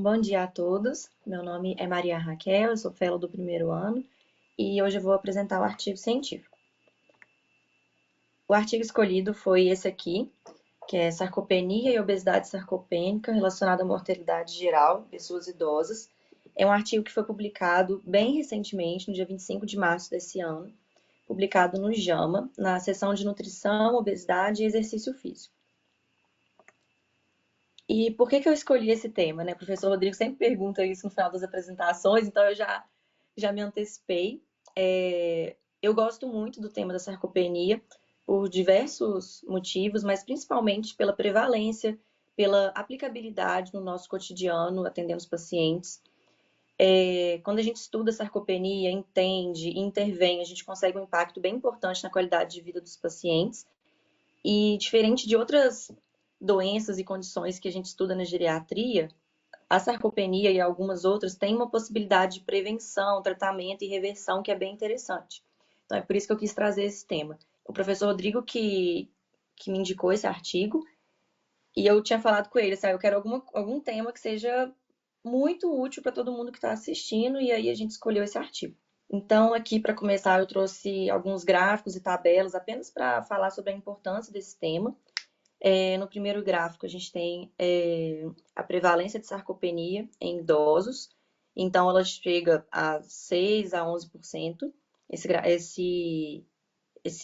Bom dia a todos. Meu nome é Maria Raquel, eu sou fellow do primeiro ano e hoje eu vou apresentar o artigo científico. O artigo escolhido foi esse aqui, que é Sarcopenia e Obesidade Sarcopênica relacionada à mortalidade geral em pessoas idosas. É um artigo que foi publicado bem recentemente, no dia 25 de março desse ano, publicado no JAMA, na seção de Nutrição, Obesidade e Exercício Físico. E por que eu escolhi esse tema, né? O professor Rodrigo sempre pergunta isso no final das apresentações, então eu já me antecipei. Eu gosto muito do tema da sarcopenia por diversos motivos, mas principalmente pela prevalência, pela aplicabilidade no nosso cotidiano, atendendo os pacientes. Quando a gente estuda sarcopenia, entende e intervém, a gente consegue um impacto bem importante na qualidade de vida dos pacientes. E diferente de outras doenças e condições que a gente estuda na geriatria, a sarcopenia e algumas outras têm uma possibilidade de prevenção, tratamento e reversão que é bem interessante. Então é por isso que eu quis trazer esse tema. O professor Rodrigo que me indicou esse artigo e eu tinha falado com ele, assim, eu quero algum tema que seja muito útil para todo mundo que está assistindo e aí a gente escolheu esse artigo. Então, aqui para começar, eu trouxe alguns gráficos e tabelas apenas para falar sobre a importância desse tema. No primeiro gráfico, a gente tem a prevalência de sarcopenia em idosos. Então, ela chega a 6 a 11%. Esse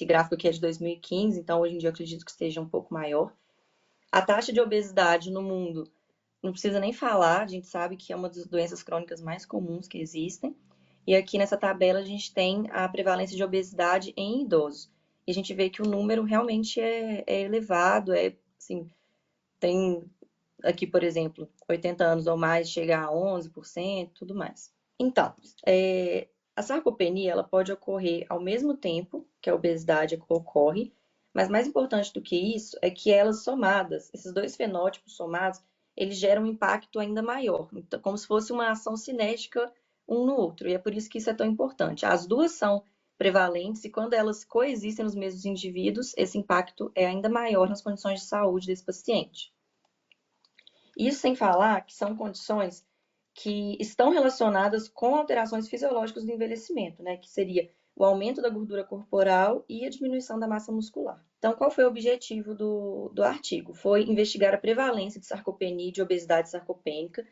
gráfico aqui é de 2015, então hoje em dia eu acredito que esteja um pouco maior. A taxa de obesidade no mundo, não precisa nem falar, a gente sabe que é uma das doenças crônicas mais comuns que existem. E aqui nessa tabela a gente tem a prevalência de obesidade em idosos. E a gente vê que o número realmente é elevado, assim, tem aqui, por exemplo, 80 anos ou mais chega a 11%, tudo mais. Então, a sarcopenia ela pode ocorrer ao mesmo tempo que a obesidade ocorre, mas mais importante do que isso é que elas somadas, esses dois fenótipos somados, eles geram um impacto ainda maior, então, como se fosse uma ação cinética um no outro, e é por isso que isso é tão importante. As duas são prevalentes e quando elas coexistem nos mesmos indivíduos, esse impacto é ainda maior nas condições de saúde desse paciente. Isso sem falar que são condições que estão relacionadas com alterações fisiológicas do envelhecimento, né? Que seria o aumento da gordura corporal e a diminuição da massa muscular. Então, qual foi o objetivo do artigo? Foi investigar a prevalência de sarcopenia e de obesidade sarcopênica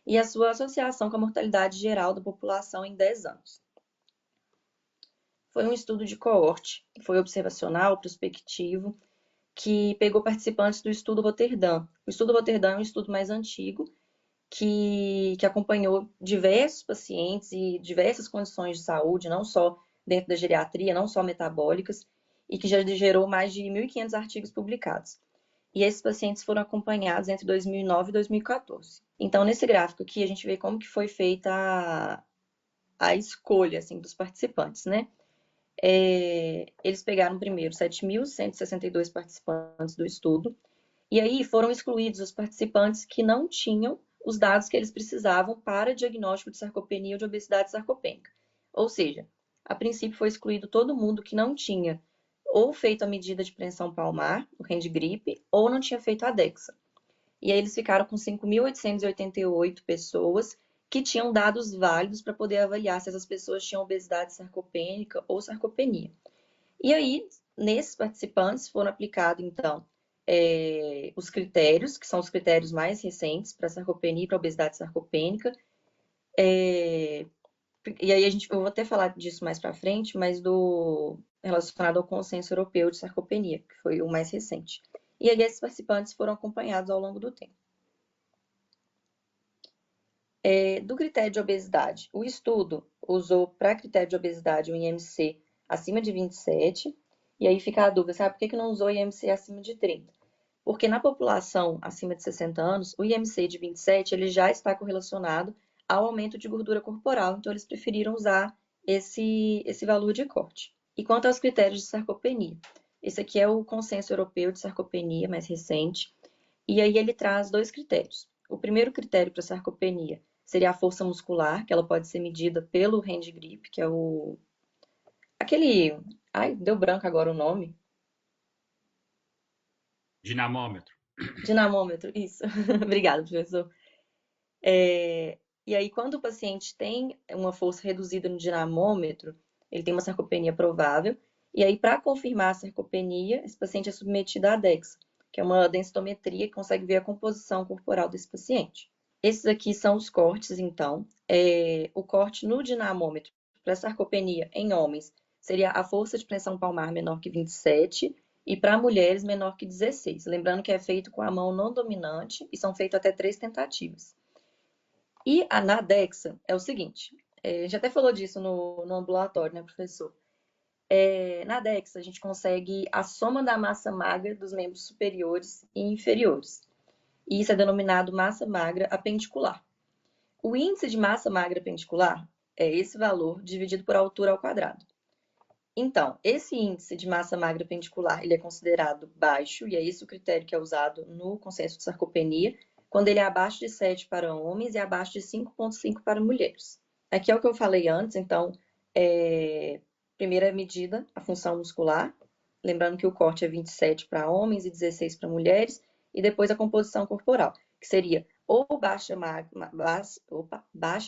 e a sua associação com a mortalidade geral da população em 10 anos. Foi um estudo de coorte, foi observacional, prospectivo, que pegou participantes do estudo Roterdã. O estudo Roterdã é um estudo mais antigo, que acompanhou diversos pacientes e diversas condições de saúde, não só dentro da geriatria, não só metabólicas, e que já gerou mais de 1.500 artigos publicados. E esses pacientes foram acompanhados entre 2009 e 2014. Então, nesse gráfico aqui, a gente vê como que foi feita a escolha assim, dos participantes, né? Eles pegaram primeiro 7.162 participantes do estudo, e aí foram excluídos os participantes que não tinham os dados que eles precisavam para diagnóstico de sarcopenia ou de obesidade sarcopênica. Ou seja, a princípio foi excluído todo mundo que não tinha ou feito a medida de preensão palmar, o Handgrip, ou não tinha feito a DEXA. E aí eles ficaram com 5.888 pessoas que tinham dados válidos para poder avaliar se essas pessoas tinham obesidade sarcopênica ou sarcopenia. E aí, nesses participantes foram aplicados, então, os critérios, que são os critérios mais recentes para sarcopenia e para obesidade sarcopênica. E aí eu vou até falar disso mais para frente, mas relacionado ao consenso europeu de sarcopenia, que foi o mais recente. E aí esses participantes foram acompanhados ao longo do tempo. Do critério de obesidade, o estudo usou para critério de obesidade o IMC acima de 27, e aí fica a dúvida, sabe por que não usou IMC acima de 30? Porque na população acima de 60 anos, o IMC de 27 ele já está correlacionado ao aumento de gordura corporal, então eles preferiram usar esse valor de corte. E quanto aos critérios de sarcopenia, esse aqui é o consenso europeu de sarcopenia mais recente, e aí ele traz dois critérios. O primeiro critério para sarcopenia seria a força muscular, que ela pode ser medida pelo Handgrip, que é aquele... Ai, deu branco agora o nome. Dinamômetro. Dinamômetro, isso. Obrigada, professor. E aí, quando o paciente tem uma força reduzida no dinamômetro, ele tem uma sarcopenia provável. E aí, para confirmar a sarcopenia, esse paciente é submetido à DEXA, que é uma densitometria que consegue ver a composição corporal desse paciente. Esses aqui são os cortes, então. O corte no dinamômetro para sarcopenia em homens seria a força de pressão palmar menor que 27 e para mulheres menor que 16. Lembrando que é feito com a mão não dominante e são feitas até 3 tentativas. E a NADEXA é o seguinte, a gente até falou disso no ambulatório, né, professor? Na DEXA, a gente consegue a soma da massa magra dos membros superiores e inferiores. E isso é denominado massa magra apendicular. O índice de massa magra apendicular é esse valor dividido por altura ao quadrado. Então, esse índice de massa magra apendicular, ele é considerado baixo, e é esse o critério que é usado no consenso de sarcopenia, quando ele é abaixo de 7 para homens e abaixo de 5,5 para mulheres. Aqui é o que eu falei antes, então, primeira medida, a função muscular, lembrando que o corte é 27 para homens e 16 para mulheres, e depois a composição corporal, que seria ou baixa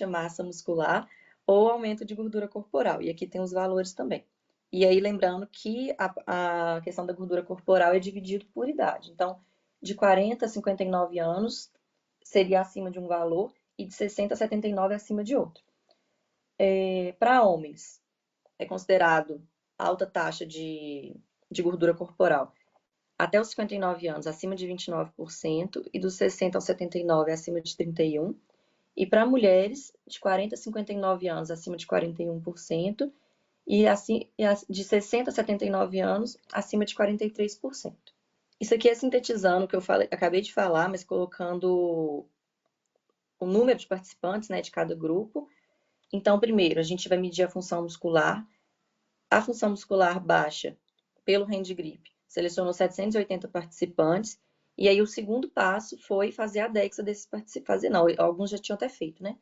massa muscular ou aumento de gordura corporal, e aqui tem os valores também. E aí, lembrando que a questão da gordura corporal é dividido por idade. Então, de 40 a 59 anos seria acima de um valor e de 60 a 79 acima de outro. Para homens, é considerado alta taxa de gordura corporal até os 59 anos acima de 29% e dos 60 aos 79 acima de 31%. E para mulheres, de 40 a 59 anos acima de 41%. E de 60 a 79 anos, acima de 43%. Isso aqui é sintetizando o que eu acabei de falar, mas colocando o número de participantes, né, de cada grupo. Então, primeiro, a gente vai medir a função muscular. A função muscular baixa pelo Handgrip selecionou 780 participantes. E aí, o segundo passo foi fazer a DEXA desses participantes. Não, alguns já tinham até feito, né?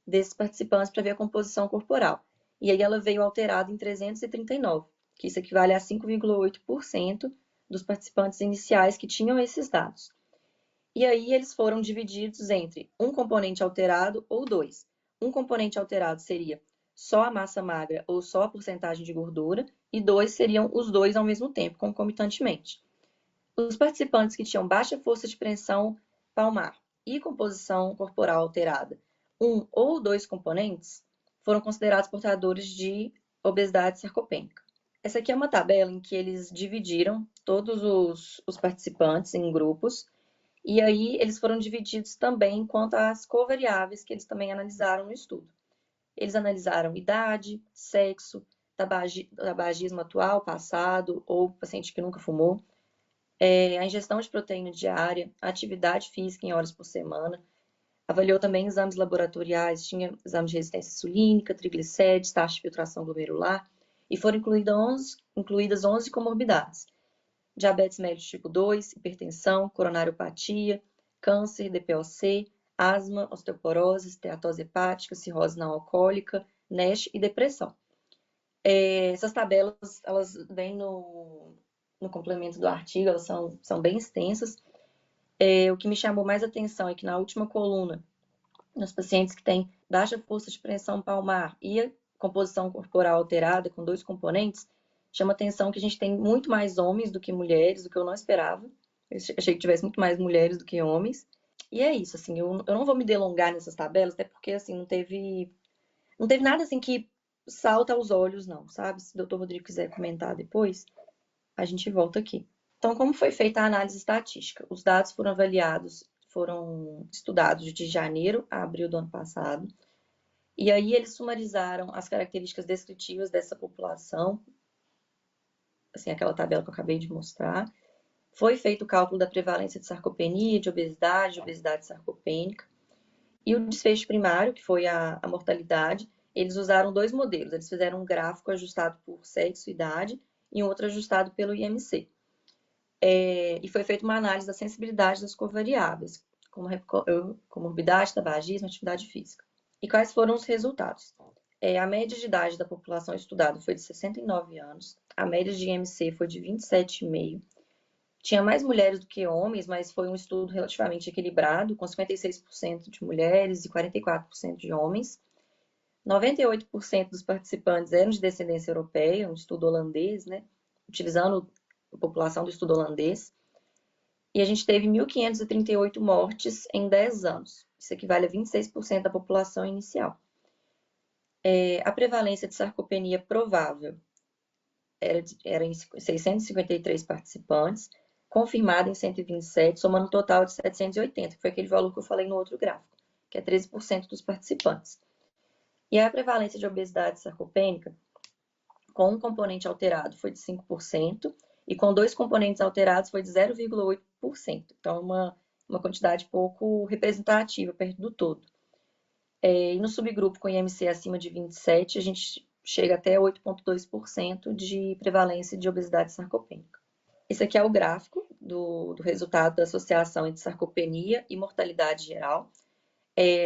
Desses participantes para ver a composição corporal. E aí ela veio alterada em 339, que isso equivale a 5,8% dos participantes iniciais que tinham esses dados. E aí eles foram divididos entre um componente alterado ou dois. Um componente alterado seria só a massa magra ou só a porcentagem de gordura, e dois seriam os dois ao mesmo tempo, concomitantemente. Os participantes que tinham baixa força de pressão palmar e composição corporal alterada, um ou dois componentes, foram considerados portadores de obesidade sarcopênica. Essa aqui é uma tabela em que eles dividiram todos os participantes em grupos, e aí eles foram divididos também quanto às covariáveis que eles também analisaram no estudo. Eles analisaram idade, sexo, tabagismo atual, passado, ou paciente que nunca fumou, a ingestão de proteína diária, atividade física em horas por semana. Avaliou também exames laboratoriais, tinha exame de resistência insulínica, triglicérides, taxa de filtração glomerular, e foram incluídas 11 comorbidades. Diabetes mellitus tipo 2, hipertensão, coronariopatia, câncer, DPOC, asma, osteoporose, esteatose hepática, cirrose não alcoólica, NASH e depressão. Essas tabelas, elas vêm no complemento do artigo, elas são bem extensas. O que me chamou mais atenção é que na última coluna, nos pacientes que têm baixa força de pressão palmar e a composição corporal alterada com dois componentes, chama atenção que a gente tem muito mais homens do que mulheres, do que eu não esperava. Eu achei que tivesse muito mais mulheres do que homens. E é isso, assim, eu não vou me delongar nessas tabelas, até porque, assim, não teve nada, assim, que salta aos olhos, não, sabe? Se o doutor Rodrigo quiser comentar depois, a gente volta aqui. Então, como foi feita a análise estatística? Os dados foram estudados de janeiro a abril do ano passado, e aí eles sumarizaram as características descritivas dessa população, assim, aquela tabela que eu acabei de mostrar. Foi feito o cálculo da prevalência de sarcopenia, de obesidade sarcopênica, e o desfecho primário, que foi a mortalidade, eles usaram dois modelos. Eles fizeram um gráfico ajustado por sexo e idade e um outro ajustado pelo IMC. E foi feita uma análise da sensibilidade das covariáveis, como comorbidade, tabagismo, atividade física. E quais foram os resultados? A média de idade da população estudada foi de 69 anos, a média de IMC foi de 27,5, Tinha mais mulheres do que homens, mas foi um estudo relativamente equilibrado, com 56% de mulheres e 44% de homens. 98% dos participantes eram de descendência europeia, um estudo holandês, né? Utilizando a população do estudo holandês. E a gente teve 1.538 mortes em 10 anos. Isso equivale a 26% da população inicial. A prevalência de sarcopenia provável era em 653 participantes, confirmada em 127, somando um total de 780, que foi aquele valor que eu falei no outro gráfico, que é 13% dos participantes. E a prevalência de obesidade sarcopênica, com um componente alterado, foi de 5%, e com dois componentes alterados foi de 0,8%. Então, uma quantidade pouco representativa perto do todo. E no subgrupo com IMC acima de 27, a gente chega até 8,2% de prevalência de obesidade sarcopênica. Esse aqui é o gráfico do resultado da associação entre sarcopenia e mortalidade geral.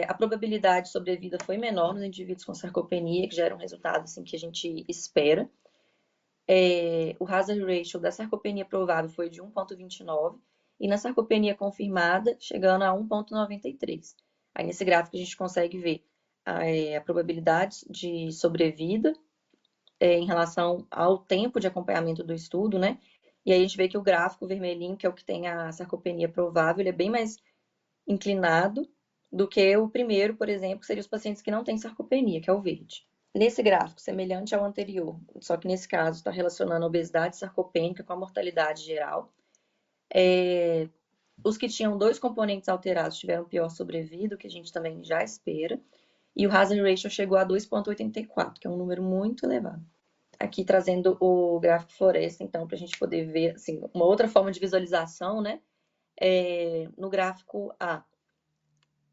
A probabilidade de sobrevida foi menor nos indivíduos com sarcopenia, que já era um resultado assim, que a gente espera. O hazard ratio da sarcopenia provável foi de 1,29 e na sarcopenia confirmada chegando a 1,93. Aí nesse gráfico a gente consegue ver a probabilidade de sobrevida em relação ao tempo de acompanhamento do estudo, né? E aí a gente vê que o gráfico vermelhinho, que é o que tem a sarcopenia provável, ele é bem mais inclinado do que o primeiro, por exemplo, que seria os pacientes que não têm sarcopenia, que é o verde. Nesse gráfico, semelhante ao anterior, só que nesse caso está relacionando a obesidade sarcopênica com a mortalidade geral. Os que tinham dois componentes alterados tiveram pior sobrevida, o que a gente também já espera. E o hazard ratio chegou a 2,84, que é um número muito elevado. Aqui trazendo o gráfico floresta, então, para a gente poder ver assim, uma outra forma de visualização, né? No gráfico A,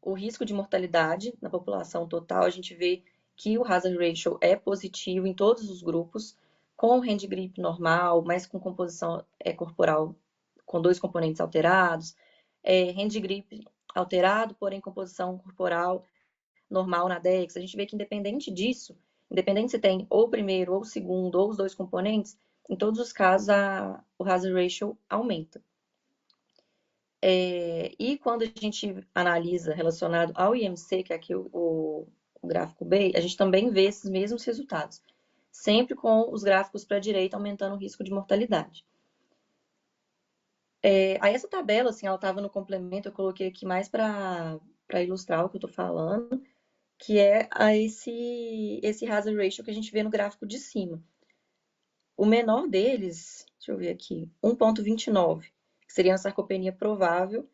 o risco de mortalidade na população total, a gente vê que o hazard ratio é positivo em todos os grupos, com hand grip normal, mas com composição corporal com dois componentes alterados, hand grip alterado, porém composição corporal normal na DEX. A gente vê que independente disso, independente se tem ou o primeiro, ou o segundo, ou os dois componentes, em todos os casos o hazard ratio aumenta. E quando a gente analisa relacionado ao IMC, que é aqui o gráfico B, a gente também vê esses mesmos resultados, sempre com os gráficos para a direita aumentando o risco de mortalidade. Aí essa tabela, assim, ela estava no complemento, eu coloquei aqui mais para ilustrar o que eu estou falando, que é esse hazard ratio que a gente vê no gráfico de cima. O menor deles, deixa eu ver aqui, 1,29, que seria a sarcopenia provável,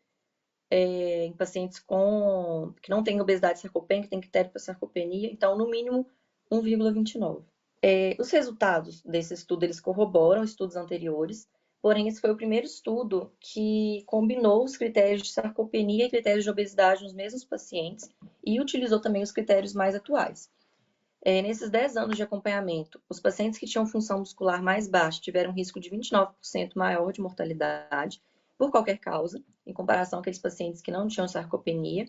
em pacientes que não têm obesidade sarcopênica, tem critério para sarcopenia, então, no mínimo, 1,29. Os resultados desse estudo, eles corroboram estudos anteriores, porém, esse foi o primeiro estudo que combinou os critérios de sarcopenia e critérios de obesidade nos mesmos pacientes e utilizou também os critérios mais atuais. Nesses 10 anos de acompanhamento, os pacientes que tinham função muscular mais baixa tiveram um risco de 29% maior de mortalidade, por qualquer causa, em comparação àqueles pacientes que não tinham sarcopenia.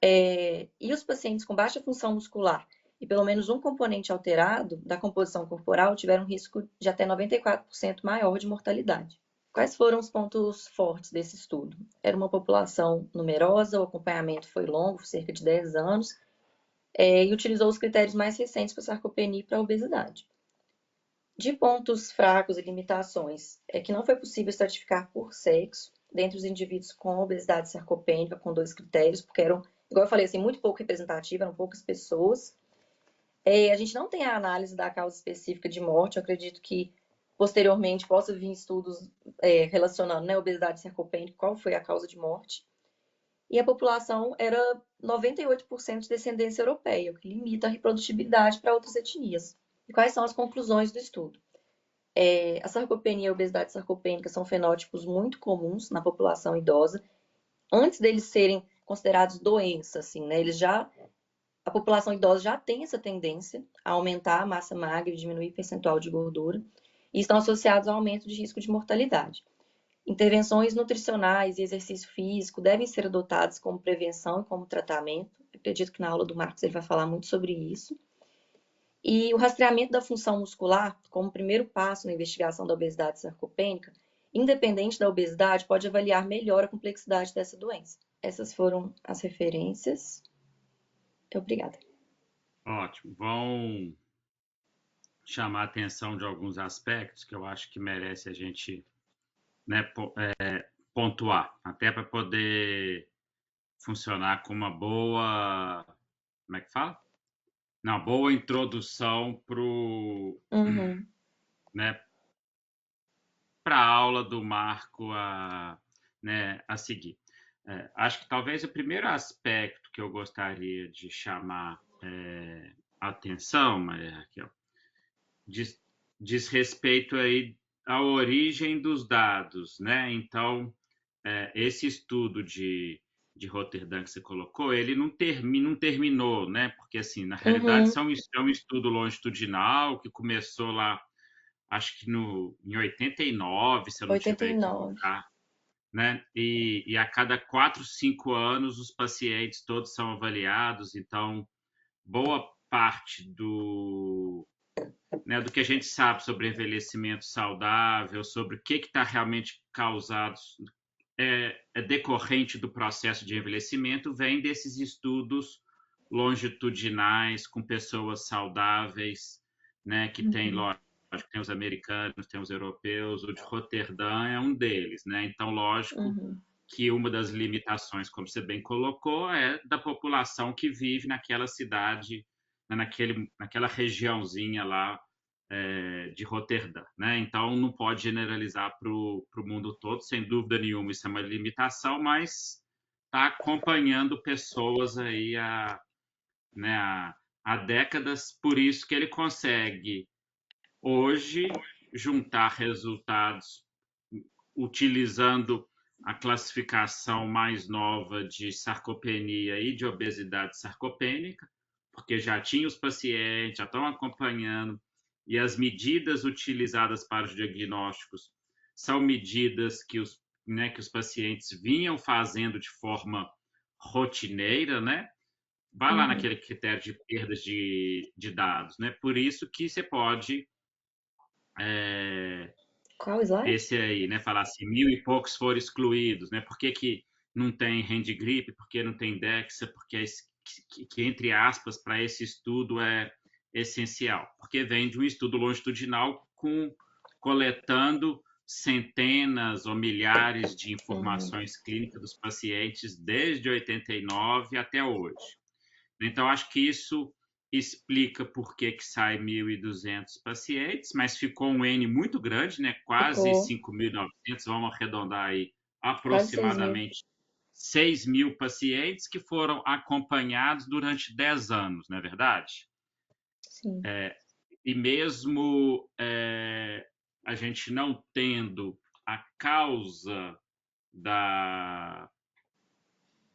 E os pacientes com baixa função muscular e pelo menos um componente alterado da composição corporal tiveram um risco de até 94% maior de mortalidade. Quais foram os pontos fortes desse estudo? Era uma população numerosa, o acompanhamento foi longo, cerca de 10 anos, e utilizou os critérios mais recentes para sarcopenia e para obesidade. De pontos fracos e limitações, é que não foi possível estratificar por sexo dentre os indivíduos com obesidade sarcopênica, com dois critérios, porque eram, igual eu falei, assim, muito pouco representativos, eram poucas pessoas. A gente não tem a análise da causa específica de morte, eu acredito que posteriormente possa vir estudos relacionando, né, obesidade sarcopênica, qual foi a causa de morte. E a população era 98% de descendência europeia, o que limita a reprodutibilidade para outras etnias. E quais são as conclusões do estudo? A sarcopenia e a obesidade sarcopênica são fenótipos muito comuns na população idosa, antes deles serem considerados doenças, assim, né? A população idosa já tem essa tendência a aumentar a massa magra e diminuir o percentual de gordura, e estão associados ao aumento de risco de mortalidade. Intervenções nutricionais e exercício físico devem ser adotadas como prevenção e como tratamento. Acredito que na aula do Marcos ele vai falar muito sobre isso. E o rastreamento da função muscular, como primeiro passo na investigação da obesidade sarcopênica, independente da obesidade, pode avaliar melhor a complexidade dessa doença. Essas foram as referências. Obrigada. Ótimo. Vão chamar a atenção de alguns aspectos que eu acho que merece a gente, né, pontuar, até para poder funcionar com uma boa, como é que fala? Uma boa introdução Uhum, né, para a aula do Marco né, a seguir. Acho que talvez o primeiro aspecto que eu gostaria de chamar a atenção, Raquel, diz, diz respeito aí à origem dos dados, né? Então, esse estudo de Roterdã que você colocou, ele não terminou, né? Porque, assim, na realidade, uhum, é um estudo longitudinal que começou lá, acho que em 89, se eu não estiver 89. equivocado, né? E a cada 4, 5 anos, os pacientes todos são avaliados, então, boa parte né, do que a gente sabe sobre envelhecimento saudável, sobre o que está realmente causado, decorrente do processo de envelhecimento, vem desses estudos longitudinais com pessoas saudáveis, né, que tem, Uhum, lógico, tem os americanos, tem os europeus, o de Roterdã é um deles, né? Então, lógico uhum, que uma das limitações, como você bem colocou, é da população que vive naquela cidade, né, naquela regiãozinha lá de Roterdã, né? Então não pode generalizar para o mundo todo, sem dúvida nenhuma, isso é uma limitação, mas está acompanhando pessoas aí né, há décadas, por isso que ele consegue hoje juntar resultados utilizando a classificação mais nova de sarcopenia e de obesidade sarcopênica, porque já tinha os pacientes, já estão acompanhando, e as medidas utilizadas para os diagnósticos são medidas que os pacientes vinham fazendo de forma rotineira, né? Vai lá uhum. naquele critério de perdas de dados, né? Por isso que você pode é, Qual slide? esse aí, né? Falar assim, 1.000 e poucos foram excluídos, né? Por que, que não tem handgrip? Por que não tem DEXA? Porque que entre aspas, para esse estudo é essencial. Porque vem de um estudo longitudinal coletando centenas ou milhares de Uhum, informações clínicas dos pacientes desde 89 até hoje. Então, acho que isso explica por que que sai 1.200 pacientes, mas ficou um N muito grande, né? Quase ficou 5.900, vamos arredondar aí, quase 6.000. aproximadamente 6.000 pacientes que foram acompanhados durante 10 anos, não é verdade? Sim. E mesmo a gente não tendo a causa da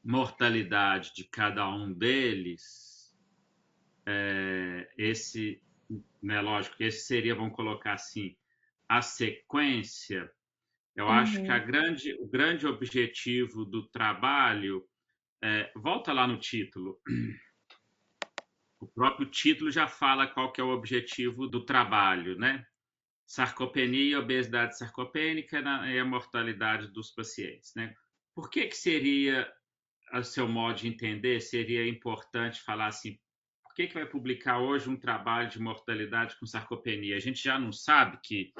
mortalidade de cada um deles, esse, né, lógico, esse seria, vamos colocar assim, a sequência. Eu acho que Uhum, o grande objetivo do trabalho, volta lá no título, o próprio título já fala qual que é o objetivo do trabalho, né? Sarcopenia e obesidade sarcopênica e a mortalidade dos pacientes, né? Por que que seria, a seu modo de entender, seria importante falar assim, por que que vai publicar hoje um trabalho de mortalidade com sarcopenia? A gente já não sabe que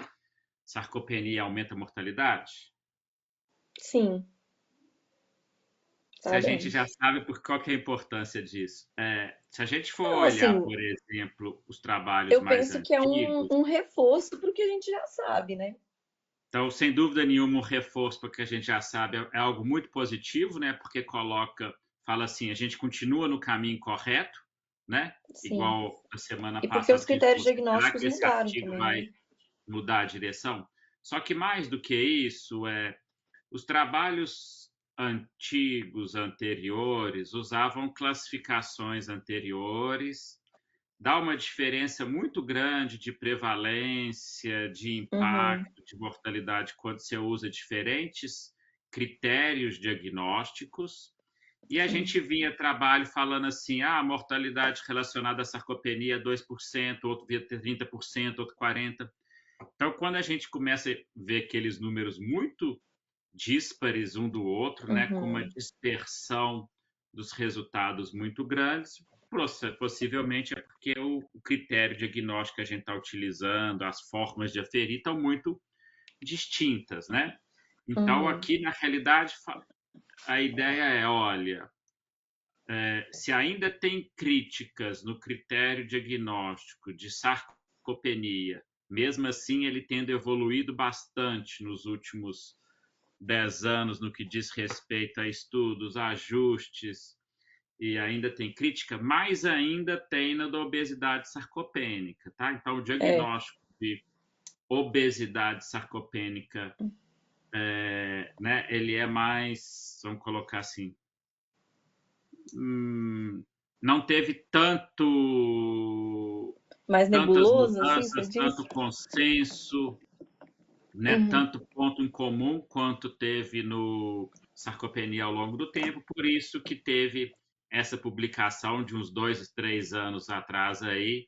sarcopenia aumenta a mortalidade? sim, Se a gente já sabemos. sabe por qual que é a importância disso. Se a gente for Não, olhar, assim, por exemplo, os trabalhos eu mais penso que é antigos, um reforço para o que a gente já sabe, né? então, sem dúvida nenhuma, um reforço para o que a gente já sabe é algo muito positivo, né? Porque fala assim, a gente continua no caminho correto, né? Sim. Igual a semana E porque passada os que a gente critérios falou assim, será diagnósticos que esse mudaram artigo também, vai né? mudar a direção? Só que mais do que isso, os trabalhos antigos, anteriores, usavam classificações anteriores, dá uma diferença muito grande de prevalência, de Uhum, impacto, de mortalidade quando você usa diferentes critérios diagnósticos. E a sim. gente vinha trabalho falando assim, a mortalidade relacionada à sarcopenia é 2%, outro via 30%, outro 40%. Então, quando a gente começa a ver aqueles números muito díspares um do outro, né, com uma Uhum. dispersão dos resultados muito grandes, possivelmente é porque o critério diagnóstico que a gente está utilizando, as formas de aferir estão muito distintas, né? Então, Uhum. aqui, na realidade, a ideia é, olha, se ainda tem críticas no critério diagnóstico de sarcopenia, mesmo assim ele tendo evoluído bastante nos últimos 10 anos no que diz respeito a estudos, ajustes, e ainda tem crítica, mais ainda tem na da obesidade sarcopênica, tá? Então, o É. diagnóstico de obesidade sarcopênica, né, ele é mais, vamos colocar assim, não teve Mais tantas nebuloso, assim, você mudanças, diz? tanto consenso, né, Uhum. tanto ponto em comum quanto teve no Sarcopenia ao longo do tempo, por isso que teve essa publicação de uns 2, 3 anos atrás aí,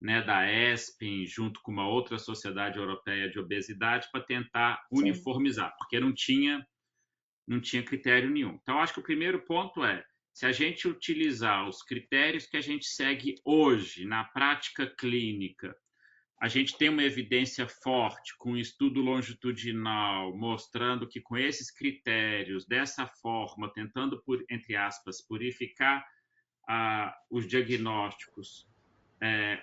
né, da ESPEN, junto com uma outra sociedade europeia de obesidade, para tentar Sim. uniformizar, porque não tinha critério nenhum. Então, acho que o primeiro ponto é, se a gente utilizar os critérios que a gente segue hoje na prática clínica, a gente tem uma evidência forte com um estudo longitudinal mostrando que com esses critérios, dessa forma, tentando, entre aspas, purificar os diagnósticos,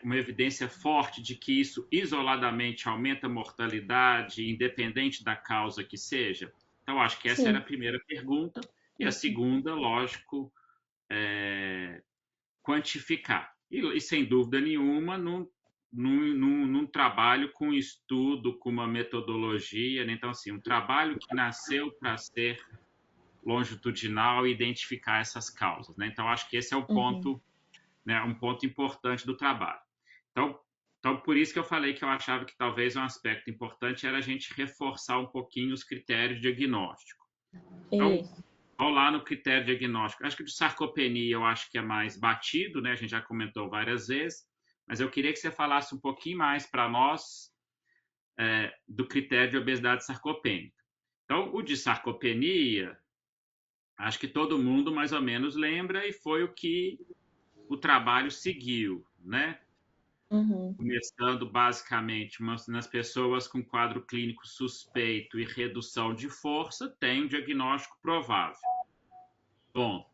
uma evidência forte de que isso isoladamente aumenta a mortalidade, independente da causa que seja? Então, acho que essa era a Sim. primeira pergunta. E a Uhum. segunda, lógico, quantificar. E sem dúvida nenhuma, num trabalho com estudo, com uma metodologia, né? Então, assim, um trabalho que nasceu para ser longitudinal e identificar essas causas, né? Então, acho que esse é o Uhum. ponto, né, um ponto importante do trabalho. Então, por isso que eu falei que eu achava que talvez um aspecto importante era a gente reforçar um pouquinho os critérios diagnósticos. Então, Isso. vamos lá no critério diagnóstico. Acho que de sarcopenia eu acho que é mais batido, né? A gente já comentou várias vezes, mas eu queria que você falasse um pouquinho mais para nós do critério de obesidade sarcopênica. Então, o de sarcopenia, acho que todo mundo mais ou menos lembra e foi o que o trabalho seguiu, né? Uhum. Começando basicamente nas pessoas com quadro clínico suspeito e redução de força, tem um diagnóstico provável. Bom,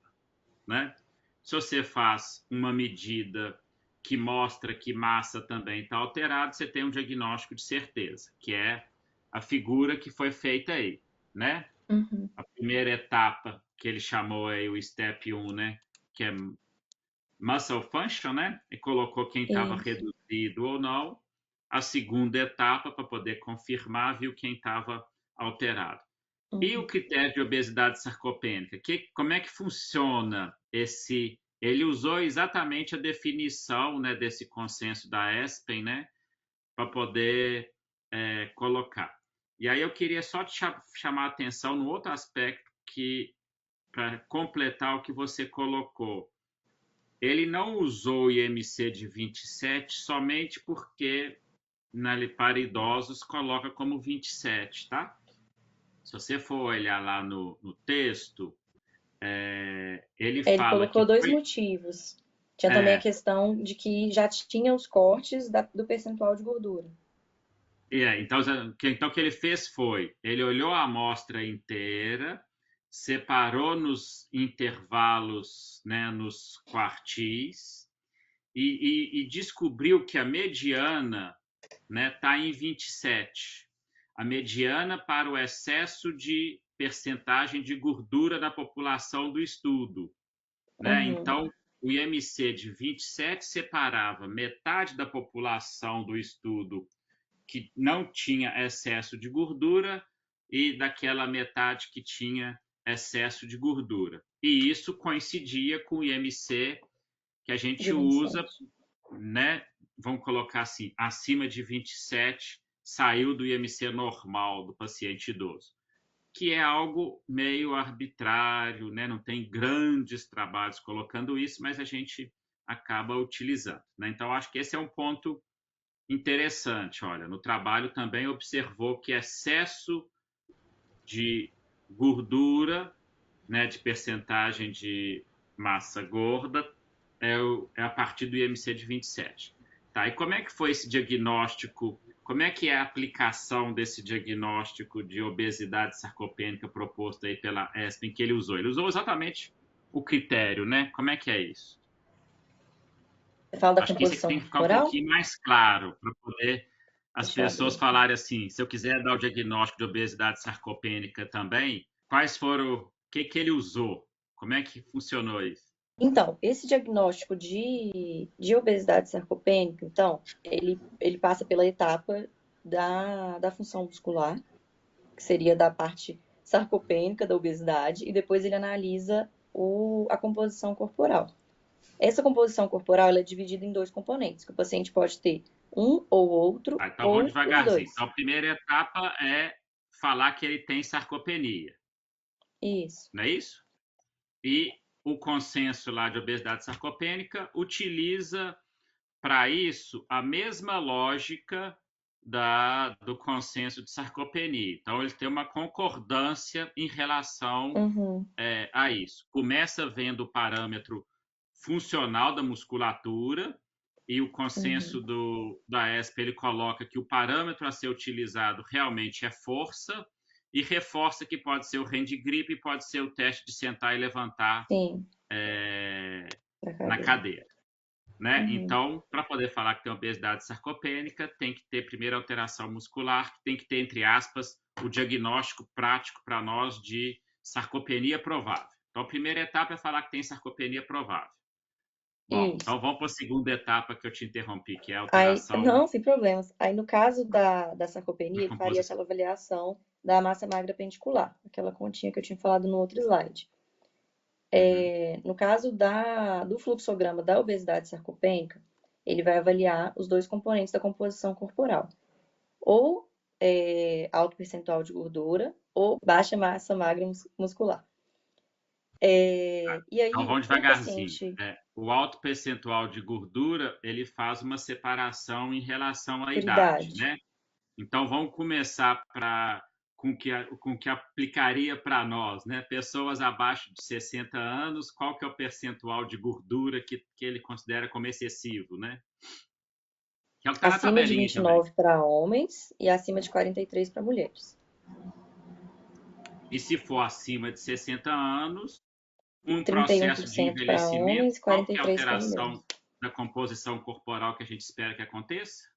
né? Se você faz uma medida que mostra que massa também está alterada, você tem um diagnóstico de certeza, que é a figura que foi feita aí, né? Uhum. A primeira etapa que ele chamou aí o step 1, né? Que é muscle function, né? E colocou quem estava Isso. reduzido ou não. A segunda etapa, para poder confirmar, viu quem estava alterado. E o Uhum. critério de obesidade sarcopênica? Como é que funciona esse? Ele usou exatamente a definição, né, desse consenso da ESPEN, né, para poder colocar. E aí eu queria só te chamar a atenção no outro aspecto que, para completar o que você colocou, ele não usou o IMC de 27 somente porque para idosos coloca como 27, tá? Se você for olhar lá no texto, ele Ele fala que colocou dois foi. motivos. Tinha também a É, questão de que já tinha os cortes do percentual de gordura. então, o que ele fez foi: ele olhou a amostra inteira, separou nos intervalos, né, nos quartis, e descobriu que a mediana, né, está em 27. A mediana para o excesso de percentagem de gordura na população do estudo, né? Uhum. Então, o IMC de 27 separava metade da população do estudo que não tinha excesso de gordura e daquela metade que tinha excesso de gordura. E isso coincidia com o IMC que a De gente usa, 27. né? Vamos colocar assim, acima de 27, saiu do IMC normal do paciente idoso, que é algo meio arbitrário, né? Não tem grandes trabalhos colocando isso, mas a gente acaba utilizando, né? Então, acho que esse é um ponto interessante, olha, no trabalho também observou que excesso de gordura, né, de percentagem de massa gorda, é a partir do IMC de 27. Tá, e como é que foi esse diagnóstico? Como é que é a aplicação desse diagnóstico de obesidade sarcopênica proposto aí pela ESPEN que ele usou? Ele usou exatamente o critério, né? Como é que é isso? Você fala da Acho que isso aqui composição tem que ficar um corporal? pouquinho mais claro para poder as Deixa eu abrir pessoas aqui. falarem assim, se eu quiser dar o diagnóstico de obesidade sarcopênica também, quais foram, o que ele usou? Como é que funcionou isso? Então, esse diagnóstico de obesidade sarcopênica, então, ele passa pela etapa da função muscular, que seria da parte sarcopênica da obesidade, e depois ele analisa a composição corporal. Essa composição corporal ela é dividida em dois componentes, que o paciente pode ter um ou outro, Tá, então vamos ou os devagarzinho. dois. Então, a primeira etapa é falar que ele tem sarcopenia, Isso. não é isso? E o consenso lá de obesidade sarcopênica utiliza para isso a mesma lógica do consenso de sarcopenia. Então, ele tem uma concordância em relação Uhum, a isso. Começa vendo o parâmetro funcional da musculatura e o uhum. consenso da ESP ele coloca que o parâmetro a ser utilizado realmente é força e reforça que pode ser o hand grip e pode ser o teste de sentar e levantar Sim, é, pra na cadeira. cadeira. Né? Uhum. Então, para poder falar que tem obesidade sarcopênica, tem que ter primeiro alteração muscular, que tem que ter, entre aspas, o diagnóstico prático para nós de sarcopenia provável. Então, a primeira etapa é falar que tem sarcopenia provável. Bom, Isso. então vamos para a segunda etapa que eu te interrompi, que é a Aí, alteração não, sem problemas. Aí, no caso da da sarcopenia, ele faria composição. aquela avaliação da massa magra pendicular, aquela continha que eu tinha falado no outro slide. Uhum. No caso do fluxograma da obesidade sarcopênica, ele vai avaliar os dois componentes da composição corporal, ou alto percentual de gordura, ou baixa massa magra muscular. E Então aí, vamos o devagarzinho. paciente, O alto percentual de gordura, ele faz uma separação em relação à por idade, idade. né? Então vamos começar com o que aplicaria para nós, né? Pessoas abaixo de 60 anos, qual que é o percentual de gordura que ele considera como excessivo, né? Que é o que está na Acima de tabelinha também. 29 para homens e acima de 43 para mulheres. E se for acima de 60 anos, um processo de 31% para envelhecimento, homens e qual que é a 43% para alteração mulheres. da composição corporal que a gente espera que aconteça?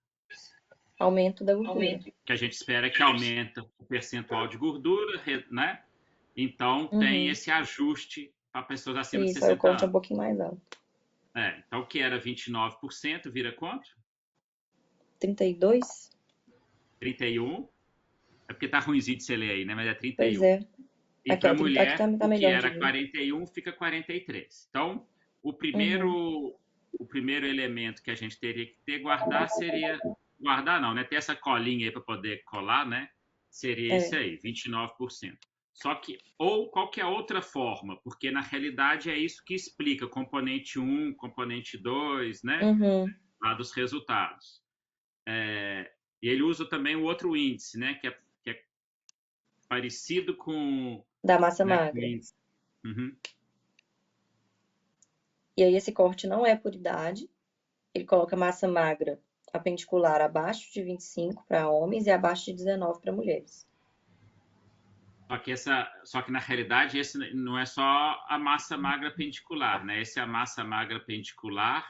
Aumento da gordura. Que a gente espera que aumenta o percentual de gordura, né? Então tem Uhum. esse ajuste para pessoas acima de Isso, aí o 60 corte é um anos. pouquinho mais alto. Então o que era 29% vira quanto? 32? 31. É porque tá ruimzinho de você ler aí, né? Mas é Pois 31. é. E Aqui, para ó, aqui mulher, tá o que melhor de era ver. 41 fica 43. Então, o Uhum. primeiro, o primeiro elemento que a gente teria que ter guardar seria guardar não, né? Ter essa colinha aí para poder colar, né? Seria esse É. aí, 29%. Só que ou qualquer outra forma, porque na realidade é isso que explica componente 1, componente 2, né? Uhum. Lá dos resultados. E ele usa também o outro índice, né? Que é parecido com, Da massa né, com o magra. índice. Uhum. E aí esse corte não é por idade. Ele coloca massa magra apendicular abaixo de 25 para homens e abaixo de 19 para mulheres. Só que na realidade esse não é só a massa magra pendicular, né? Esse é a massa magra pendicular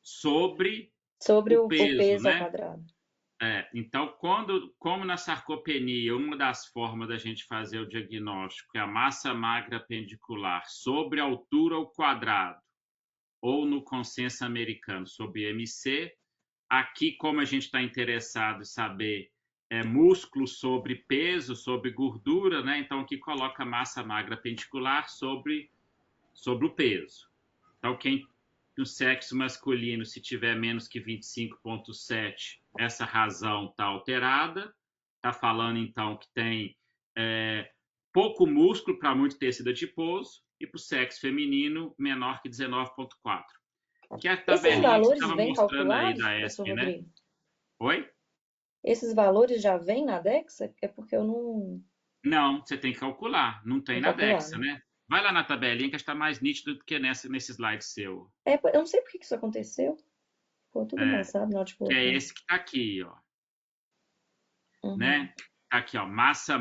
sobre Sobre o o peso, peso ao né? quadrado. Então, como na sarcopenia, uma das formas da gente fazer o diagnóstico é a massa magra pendicular sobre a altura ao quadrado, ou no consenso americano sobre MC, aqui, como a gente está interessado em saber músculo sobre peso, sobre gordura, né? Então aqui coloca massa magra pendicular sobre o peso. Então quem no sexo masculino, se tiver menos que 25,7, essa razão está alterada. Está falando então que tem pouco músculo para muito tecido adiposo e para o sexo feminino menor que 19,4. Que é a Esses tabelinha que você valores estava vêm mostrando aí calculados, da professor ESP, né? Rodrigo? Oi? Esses valores já vêm na Dexa? É porque eu não Não, você tem que calcular. Não tem vou na calcular, Dexa, né? né? Vai lá na tabelinha que está mais nítido do que nesse slide seu. É, eu não sei por que que isso aconteceu. Ficou tudo É, embaçado na hora de que é colocar. esse que está aqui, ó. Uhum, Né? Tá aqui, ó, massa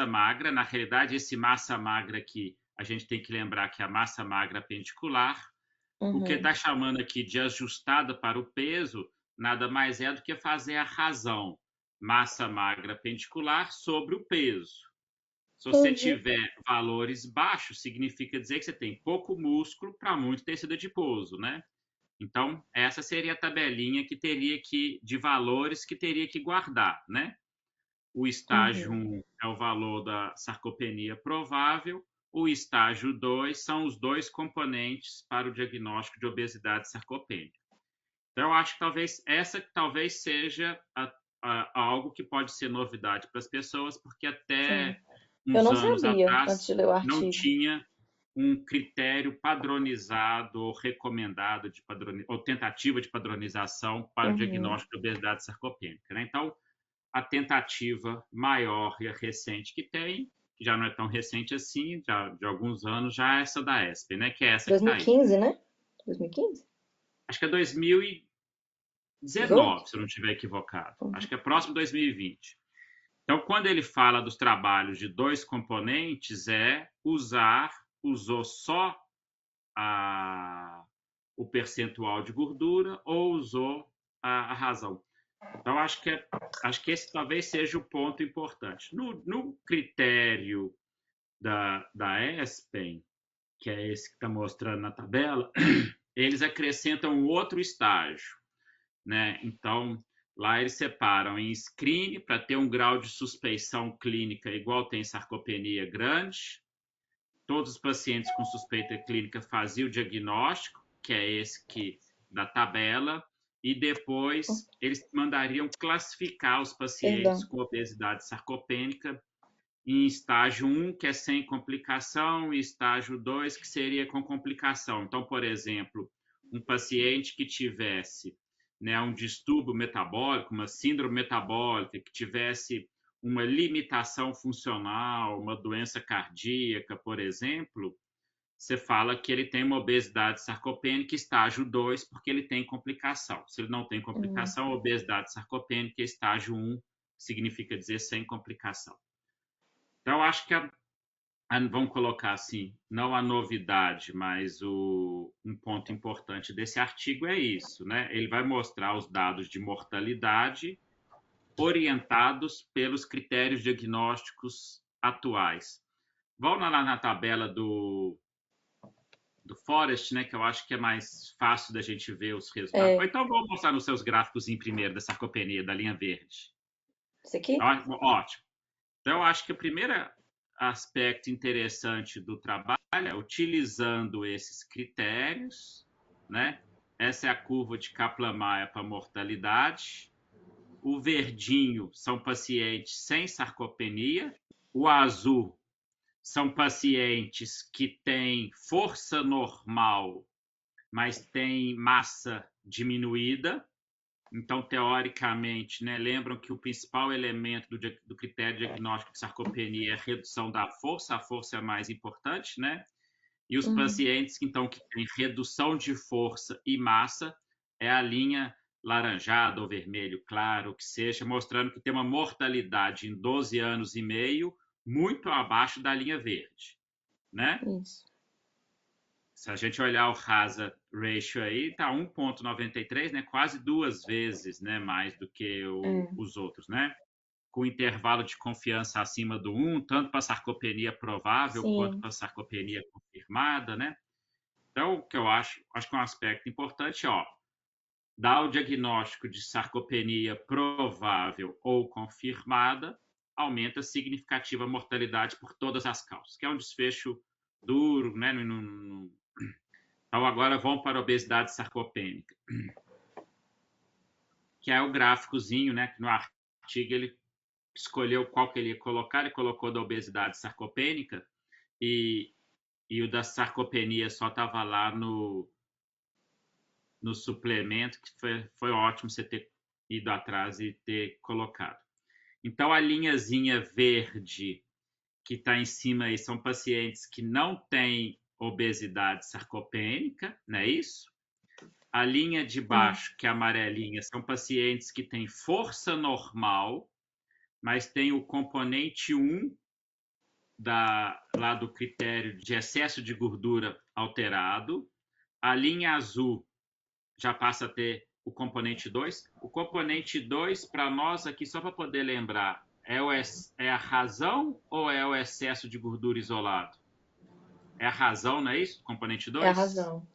magra. Na realidade, esse massa magra aqui, a gente tem que lembrar que é a massa magra pendicular. O que uhum, está chamando aqui de ajustada para o peso, nada mais é do que fazer a razão massa magra pendicular sobre o peso. Se você entendi. tiver valores baixos, significa dizer que você tem pouco músculo para muito tecido adiposo, né? Então, essa seria a tabelinha que teria que de valores que teria que guardar, né? O estágio Uhum, 1 é o valor da sarcopenia provável, o estágio 2 são os dois componentes para o diagnóstico de obesidade sarcopênica. Então, eu acho que talvez seja algo que pode ser novidade para as pessoas, porque sim. até Eu uns não anos sabia antes atrás de ler o não artigo. tinha um critério padronizado ou recomendado ou tentativa de padronização para o Uhum, diagnóstico de obesidade sarcopênica, né? Então, a tentativa maior e a recente que tem, que já não é tão recente assim, já de alguns anos, já é essa da ESP, né? Que é essa que está aí. 2015, né? 2015? Acho que é 2019, 18? se eu não estiver equivocado. Acho Uhum, que é próximo de 2020. Então, quando ele fala dos trabalhos de dois componentes, usou só a, o percentual de gordura ou usou a razão. Então, acho que esse talvez seja o ponto importante. No critério da ESPEN, que é esse que está mostrando na tabela, eles acrescentam um outro estágio, né? Então, lá eles separam em screen para ter um grau de suspeição clínica igual tem sarcopenia grande. Todos os pacientes com suspeita clínica faziam o diagnóstico, que é esse que da tabela, e depois eles mandariam classificar os pacientes perdão. com obesidade sarcopênica em estágio 1, que é sem complicação, e estágio 2, que seria com complicação. Então, por exemplo, um paciente que tivesse, né, um distúrbio metabólico, uma síndrome metabólica, que tivesse uma limitação funcional, uma doença cardíaca, por exemplo, você fala que ele tem uma obesidade sarcopênica estágio 2, porque ele tem complicação. Se ele não tem Uhum, complicação, obesidade sarcopênica estágio 1 significa dizer sem complicação. Então, acho que vamos colocar assim, não a novidade, mas um ponto importante desse artigo é isso, né? Ele vai mostrar os dados de mortalidade orientados pelos critérios diagnósticos atuais. Vão lá na tabela do Forest, né, que eu acho que é mais fácil da gente ver os resultados. Ou é, então vou mostrar nos seus gráficos em primeiro da sarcopenia, da linha verde. esse aqui? Ótimo. Então, eu acho que o primeiro aspecto interessante do trabalho é utilizando esses critérios, né? Essa é a curva de Kaplan-Meier para mortalidade. O verdinho são pacientes sem sarcopenia. O azul são pacientes que têm força normal, mas têm massa diminuída. Então, teoricamente, né, lembram que o principal elemento do critério diagnóstico de sarcopenia é a redução da força, a força é a mais importante, né? E os Uhum, pacientes então, que têm redução de força e massa é a linha laranjada ou vermelho claro, o que seja, mostrando que tem uma mortalidade em 12 anos e meio muito abaixo da linha verde, né? isso. Se a gente olhar o hazard ratio aí, está 1,93, né? Quase duas vezes, né? Mais do que É, os outros, né? Com intervalo de confiança acima do 1, tanto para sarcopenia provável quanto sim. para sarcopenia confirmada, né? Então, o que eu acho que é um aspecto importante, ó, dar o diagnóstico de sarcopenia provável ou confirmada aumenta a significativa mortalidade por todas as causas, que é um desfecho duro, né? Então, agora vamos para a obesidade sarcopênica, que é o gráficozinho, né? Que no artigo ele escolheu qual que ele ia colocar, ele colocou da obesidade sarcopênica e o da sarcopenia só estava lá no suplemento, que foi ótimo você ter ido atrás e ter colocado. Então, a linhazinha verde que está em cima aí são pacientes que não têm obesidade sarcopênica, não é isso? A linha de baixo, que é amarelinha, são pacientes que têm força normal, mas tem o componente 1 lá do critério de excesso de gordura alterado. A linha azul já passa a ter o componente 2. O componente 2, para nós aqui, só para poder lembrar, é a razão ou é o excesso de gordura isolado? É a razão, não é isso? Componente 2? É a razão.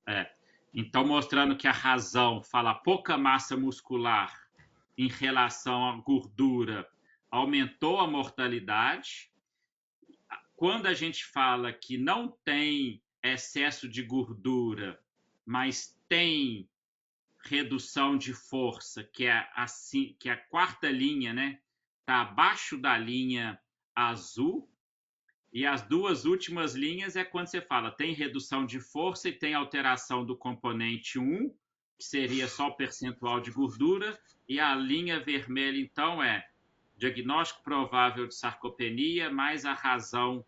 É. Então, mostrando que a razão fala pouca massa muscular em relação à gordura, aumentou a mortalidade. Quando a gente fala que não tem excesso de gordura, mas tem redução de força, que é assim, que é a quarta linha, né? Está abaixo da linha azul. E as duas últimas linhas é quando você fala tem redução de força e tem alteração do componente 1, que seria só o percentual de gordura, e a linha vermelha, então, é diagnóstico provável de sarcopenia, mais a razão,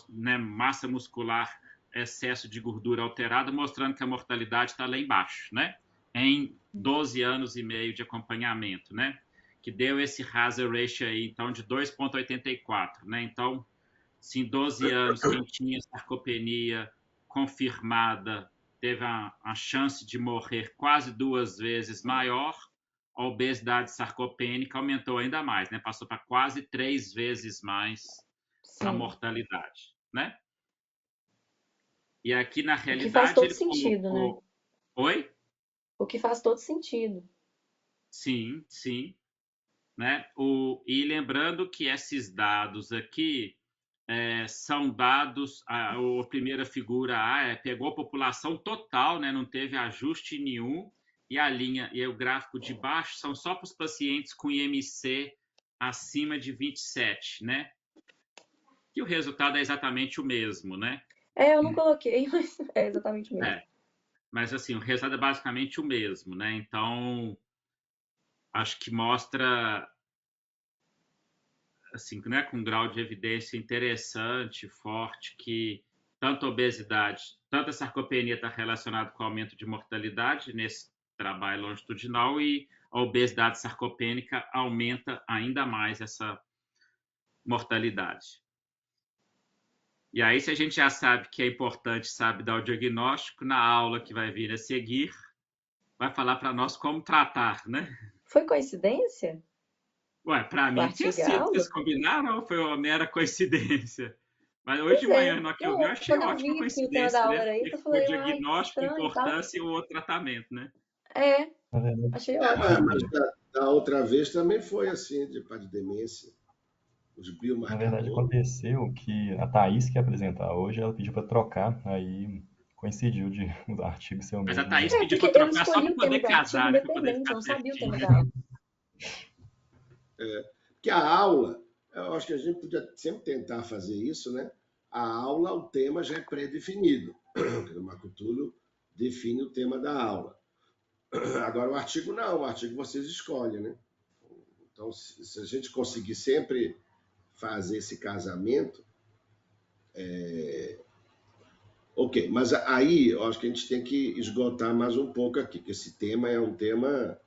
né, massa muscular, excesso de gordura alterada, mostrando que a mortalidade está lá embaixo, né? Em 12 anos e meio de acompanhamento, né? Que deu esse hazard ratio aí, então, de 2,84, né? Então, se em 12 anos quem tinha sarcopenia confirmada teve a chance de morrer quase 2 vezes maior, a obesidade sarcopênica aumentou ainda mais, né? Passou para quase 3 vezes mais a Sim. mortalidade, né? E aqui, na O que faz realidade, todo ele sentido, né? colocou... Oi? O que faz todo sentido. Sim, sim. Né? E lembrando que esses dados aqui são dados, a primeira figura A pegou a população total, né? Não teve ajuste nenhum, e a linha e o gráfico de baixo são só para os pacientes com IMC acima de 27, né? E o resultado é exatamente o mesmo, né? Eu não coloquei, mas é exatamente o mesmo. Mas assim, o resultado é basicamente o mesmo, né? Então, acho que mostra assim, né, com um grau de evidência interessante, forte, que tanto a obesidade, tanto a sarcopenia está relacionado com o aumento de mortalidade nesse trabalho longitudinal, e a obesidade sarcopênica aumenta ainda mais essa mortalidade. E aí, se a gente já sabe que é importante, sabe, dar o diagnóstico, na aula que vai vir a seguir, vai falar para nós como tratar, né? Foi coincidência? Ué, para O mim tinha artigo e a sido. Vocês aula? combinaram ou foi uma mera coincidência? Mas hoje Pois de é. manhã, no que eu vi, eu Não, achei quando eu ótima vi que o tema da coincidência, aula né? era Porque isso, eu o falei, ai, que diagnóstico, estranho e tal. importância e o outro tratamento, né? É, Na verdade, achei ótimo. Mas da outra vez também foi assim, de demência. Os na verdade, biomarcadores. aconteceu que a Thaís que ia apresentar hoje, ela pediu para trocar, aí coincidiu de o artigo ser o Mas a mesmo. Thaís pediu Porque para eu trocar só escolhi para o tema poder do artigo casar, né? Para poder independente, ficar eu não sabia o tema pertinho. da aula. Que a aula, eu acho que a gente podia sempre tentar fazer isso, né? A aula, o tema já é pré-definido. O Marco Túlio define o tema da aula. Agora, o artigo não, o artigo vocês escolhem, né? Então, se a gente conseguir sempre fazer esse casamento, ok. Mas aí, eu acho que a gente tem que esgotar mais um pouco aqui, que esse tema é um tema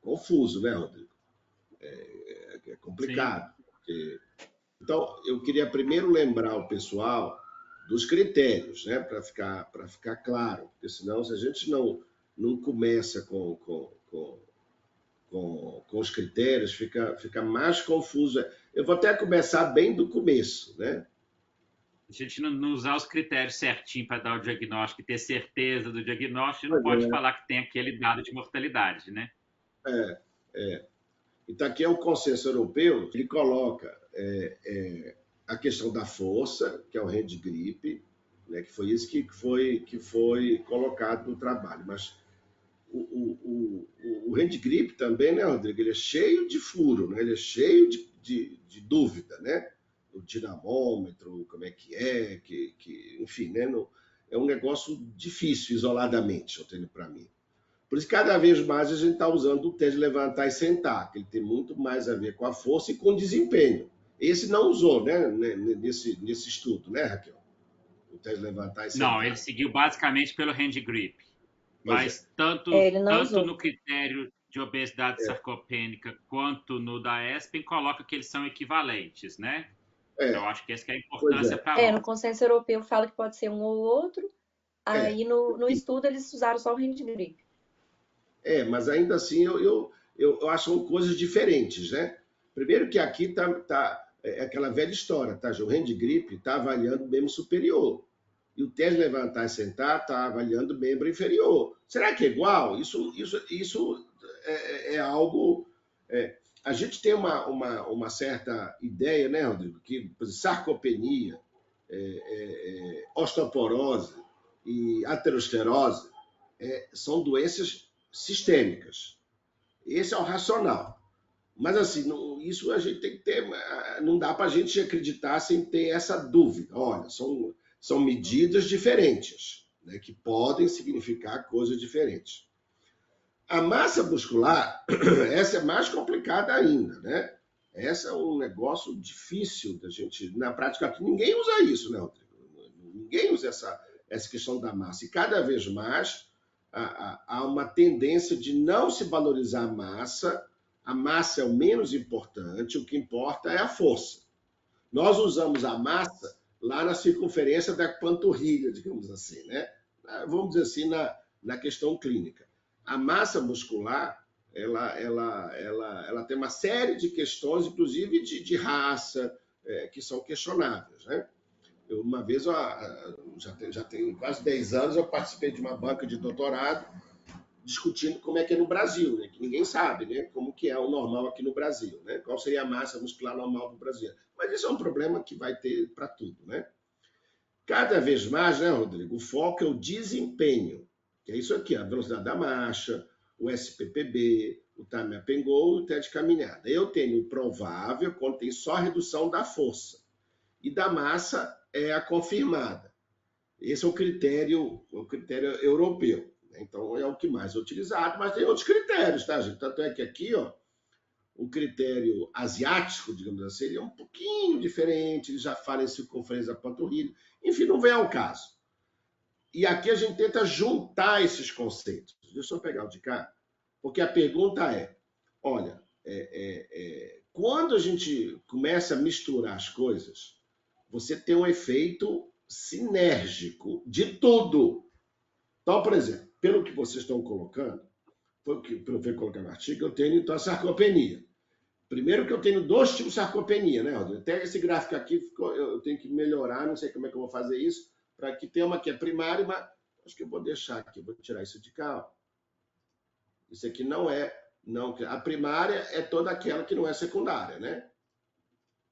confuso, né, Rodrigo? É Sim. complicado. Então, eu queria primeiro lembrar o pessoal dos critérios, né, para ficar claro, porque senão, se a gente não começa com os critérios, fica mais confuso. Eu vou até começar bem do começo, né? A gente não usar os critérios certinho para dar o diagnóstico e ter certeza do diagnóstico, não Pois pode é. falar que tem aquele dado de mortalidade, né? É. Então, aqui é o consenso europeu, ele coloca a questão da força, que é o hand grip, né, que foi isso que foi colocado no trabalho. Mas o hand grip também, né, Rodrigo, ele é cheio de furo, né? Ele é cheio de dúvida, né? O dinamômetro, como é que enfim, né? é um negócio difícil, isoladamente, eu tenho para mim. Por isso, cada vez mais a gente está usando o teste de levantar e sentar, que ele tem muito mais a ver com a força e com o desempenho. Esse não usou, né, nesse estudo, né, Raquel? O teste de levantar e sentar. Não, ele seguiu basicamente pelo hand grip. Mas tanto no critério de obesidade sarcopênica quanto no da ESPEN, coloca que eles são equivalentes, né? Eu acho que essa que é a importância para nós. No consenso europeu fala que pode ser um ou outro, aí no estudo eles usaram só o hand grip. Mas ainda assim eu acho que são coisas diferentes, né? Primeiro que aqui é aquela velha história, tá? O hand grip está avaliando o membro superior. E o teste de levantar e sentar está avaliando o membro inferior. Será que é igual? Isso é algo... a gente tem uma certa ideia, né, Rodrigo? Que, por exemplo, sarcopenia, osteoporose e aterosclerose são doenças sistêmicas. Esse é o racional. Mas, assim, isso a gente tem que ter... Não dá para a gente acreditar sem ter essa dúvida. Olha, são medidas diferentes, né, que podem significar coisas diferentes. A massa muscular, essa é mais complicada ainda, né? Essa é um negócio difícil da gente... Na prática, aqui ninguém usa isso, né, Rodrigo? Ninguém usa essa questão da massa. E cada vez mais há uma tendência de não se valorizar a massa. A massa é o menos importante, o que importa é a força. Nós usamos a massa lá na circunferência da panturrilha, digamos assim, né? Vamos dizer assim, na questão clínica. A massa muscular, ela tem uma série de questões, inclusive de raça, que são questionáveis, né? Uma vez, já tem quase 10 anos, eu participei de uma banca de doutorado discutindo como é que é no Brasil, né? Que ninguém sabe, né? Como que é o normal aqui no Brasil, né? Qual seria a massa muscular normal no Brasil. Mas isso é um problema que vai ter para tudo, né? Cada vez mais, né, Rodrigo, o foco é o desempenho, que é isso aqui, a velocidade da marcha, o SPPB, o time up and go e o teste de caminhada. Eu tenho o provável quando tem só redução da força. E da massa é a confirmada. Esse é o critério europeu. Então, é o que mais é utilizado, mas tem outros critérios, tá, gente? Tanto é que aqui, ó, o critério asiático, digamos assim, ele é um pouquinho diferente, ele já fala em circunferência da panturrilha, enfim, não vem ao caso. E aqui a gente tenta juntar esses conceitos. Deixa eu pegar o de cá, porque a pergunta é, olha, quando a gente começa a misturar as coisas, você tem um efeito sinérgico de tudo. Então, por exemplo, pelo que vocês estão colocando, pelo que eu venho colocando no artigo, eu tenho, então, a sarcopenia. Primeiro que eu tenho 2 tipos de sarcopenia, né, Rodrigo? Até esse gráfico aqui, eu tenho que melhorar, não sei como é que eu vou fazer isso, para que tenha uma que é primária, mas acho que eu vou deixar aqui, eu vou tirar isso de cá. Ó. Isso aqui não é... a primária é toda aquela que não é secundária, né?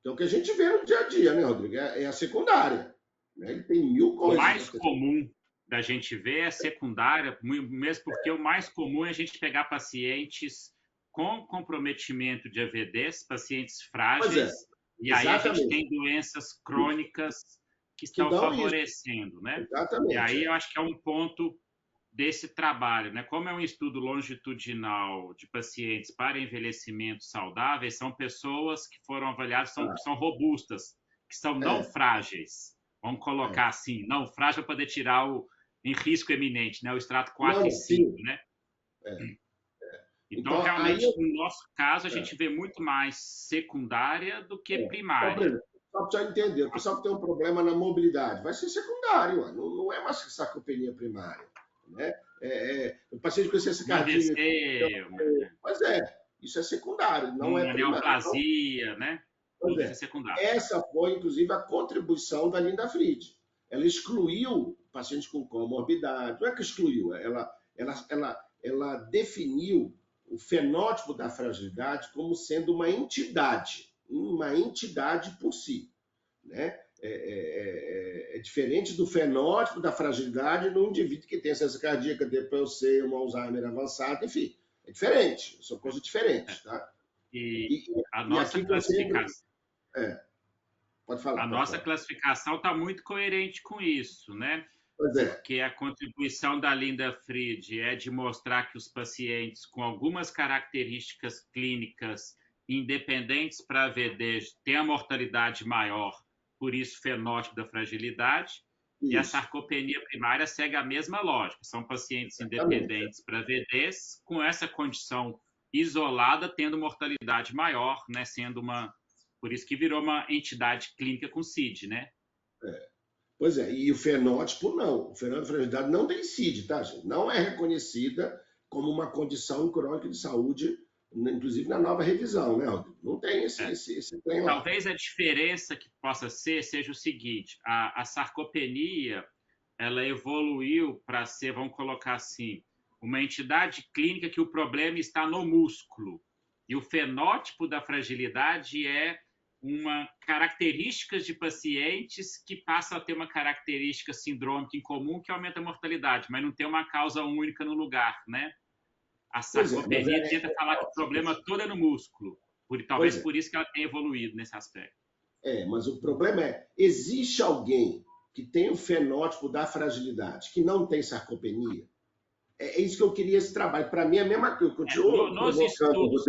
Então, o que a gente vê no dia a dia, né, Rodrigo? É a secundária. Né? Ele tem 1000 coisas. O mais comum da gente ver é secundária, mesmo porque o mais comum é a gente pegar pacientes com comprometimento de AVDs, pacientes frágeis, e aí a gente tem doenças crônicas que estão favorecendo, isso. Né? Exatamente. E aí eu acho que é um ponto desse trabalho, né? Como é um estudo longitudinal de pacientes para envelhecimento saudável, são pessoas que foram avaliadas, são robustas, que são não frágeis. Vamos colocar assim, não frágil para poder tirar em risco eminente, né? O extrato 4 e 5, né? Então, realmente, no nosso caso, a gente vê muito mais secundária do que primária. Só para você entender, o pessoal que tem um problema na mobilidade, vai ser secundário, não é mais sarcopenia primária. Né? O paciente com essência cardíaca... Mas isso é secundário, não é primário. Neoplasia, né? Tudo é secundário. Essa foi, inclusive, a contribuição da Linda Fried. Ela excluiu pacientes com comorbidade. Não é que excluiu, ela definiu o fenótipo da fragilidade como sendo uma entidade por si. Né? É diferente do fenótipo da fragilidade no indivíduo que tem essência cardíaca, DPOC, um Alzheimer avançado, enfim. É diferente, são coisas diferentes. Tá? E a nossa classificação... Pode falar. A nossa classificação está muito coerente com isso, né? Pois é, porque a contribuição da Linda Fried é de mostrar que os pacientes com algumas características clínicas independentes para a VD têm a mortalidade maior, por isso fenótipo da fragilidade, e a isso, sarcopenia primária segue a mesma lógica. São pacientes exatamente. independentes para VDs com essa condição isolada, tendo mortalidade maior, né, sendo uma... Por isso que virou uma entidade clínica com CID, né? Pois é, e o fenótipo não. O fenótipo de fragilidade não tem CID, tá, gente? Não é reconhecida como uma condição crônica de saúde, inclusive na nova revisão, né, Rodrigo? Não tem esse trem lá. Talvez a diferença que possa ser seja o seguinte: a sarcopenia ela evoluiu para ser, vamos colocar assim, uma entidade clínica que o problema está no músculo. E o fenótipo da fragilidade é uma característica de pacientes que passam a ter uma característica sindrômica em comum que aumenta a mortalidade, mas não tem uma causa única no lugar, né? A sarcopenia tenta falar que o problema todo é no músculo. Talvez por isso que ela tenha evoluído nesse aspecto. Mas o problema é, existe alguém que tem o fenótipo da fragilidade, que não tem sarcopenia? É isso que eu queria esse trabalho. Para mim é a mesma coisa.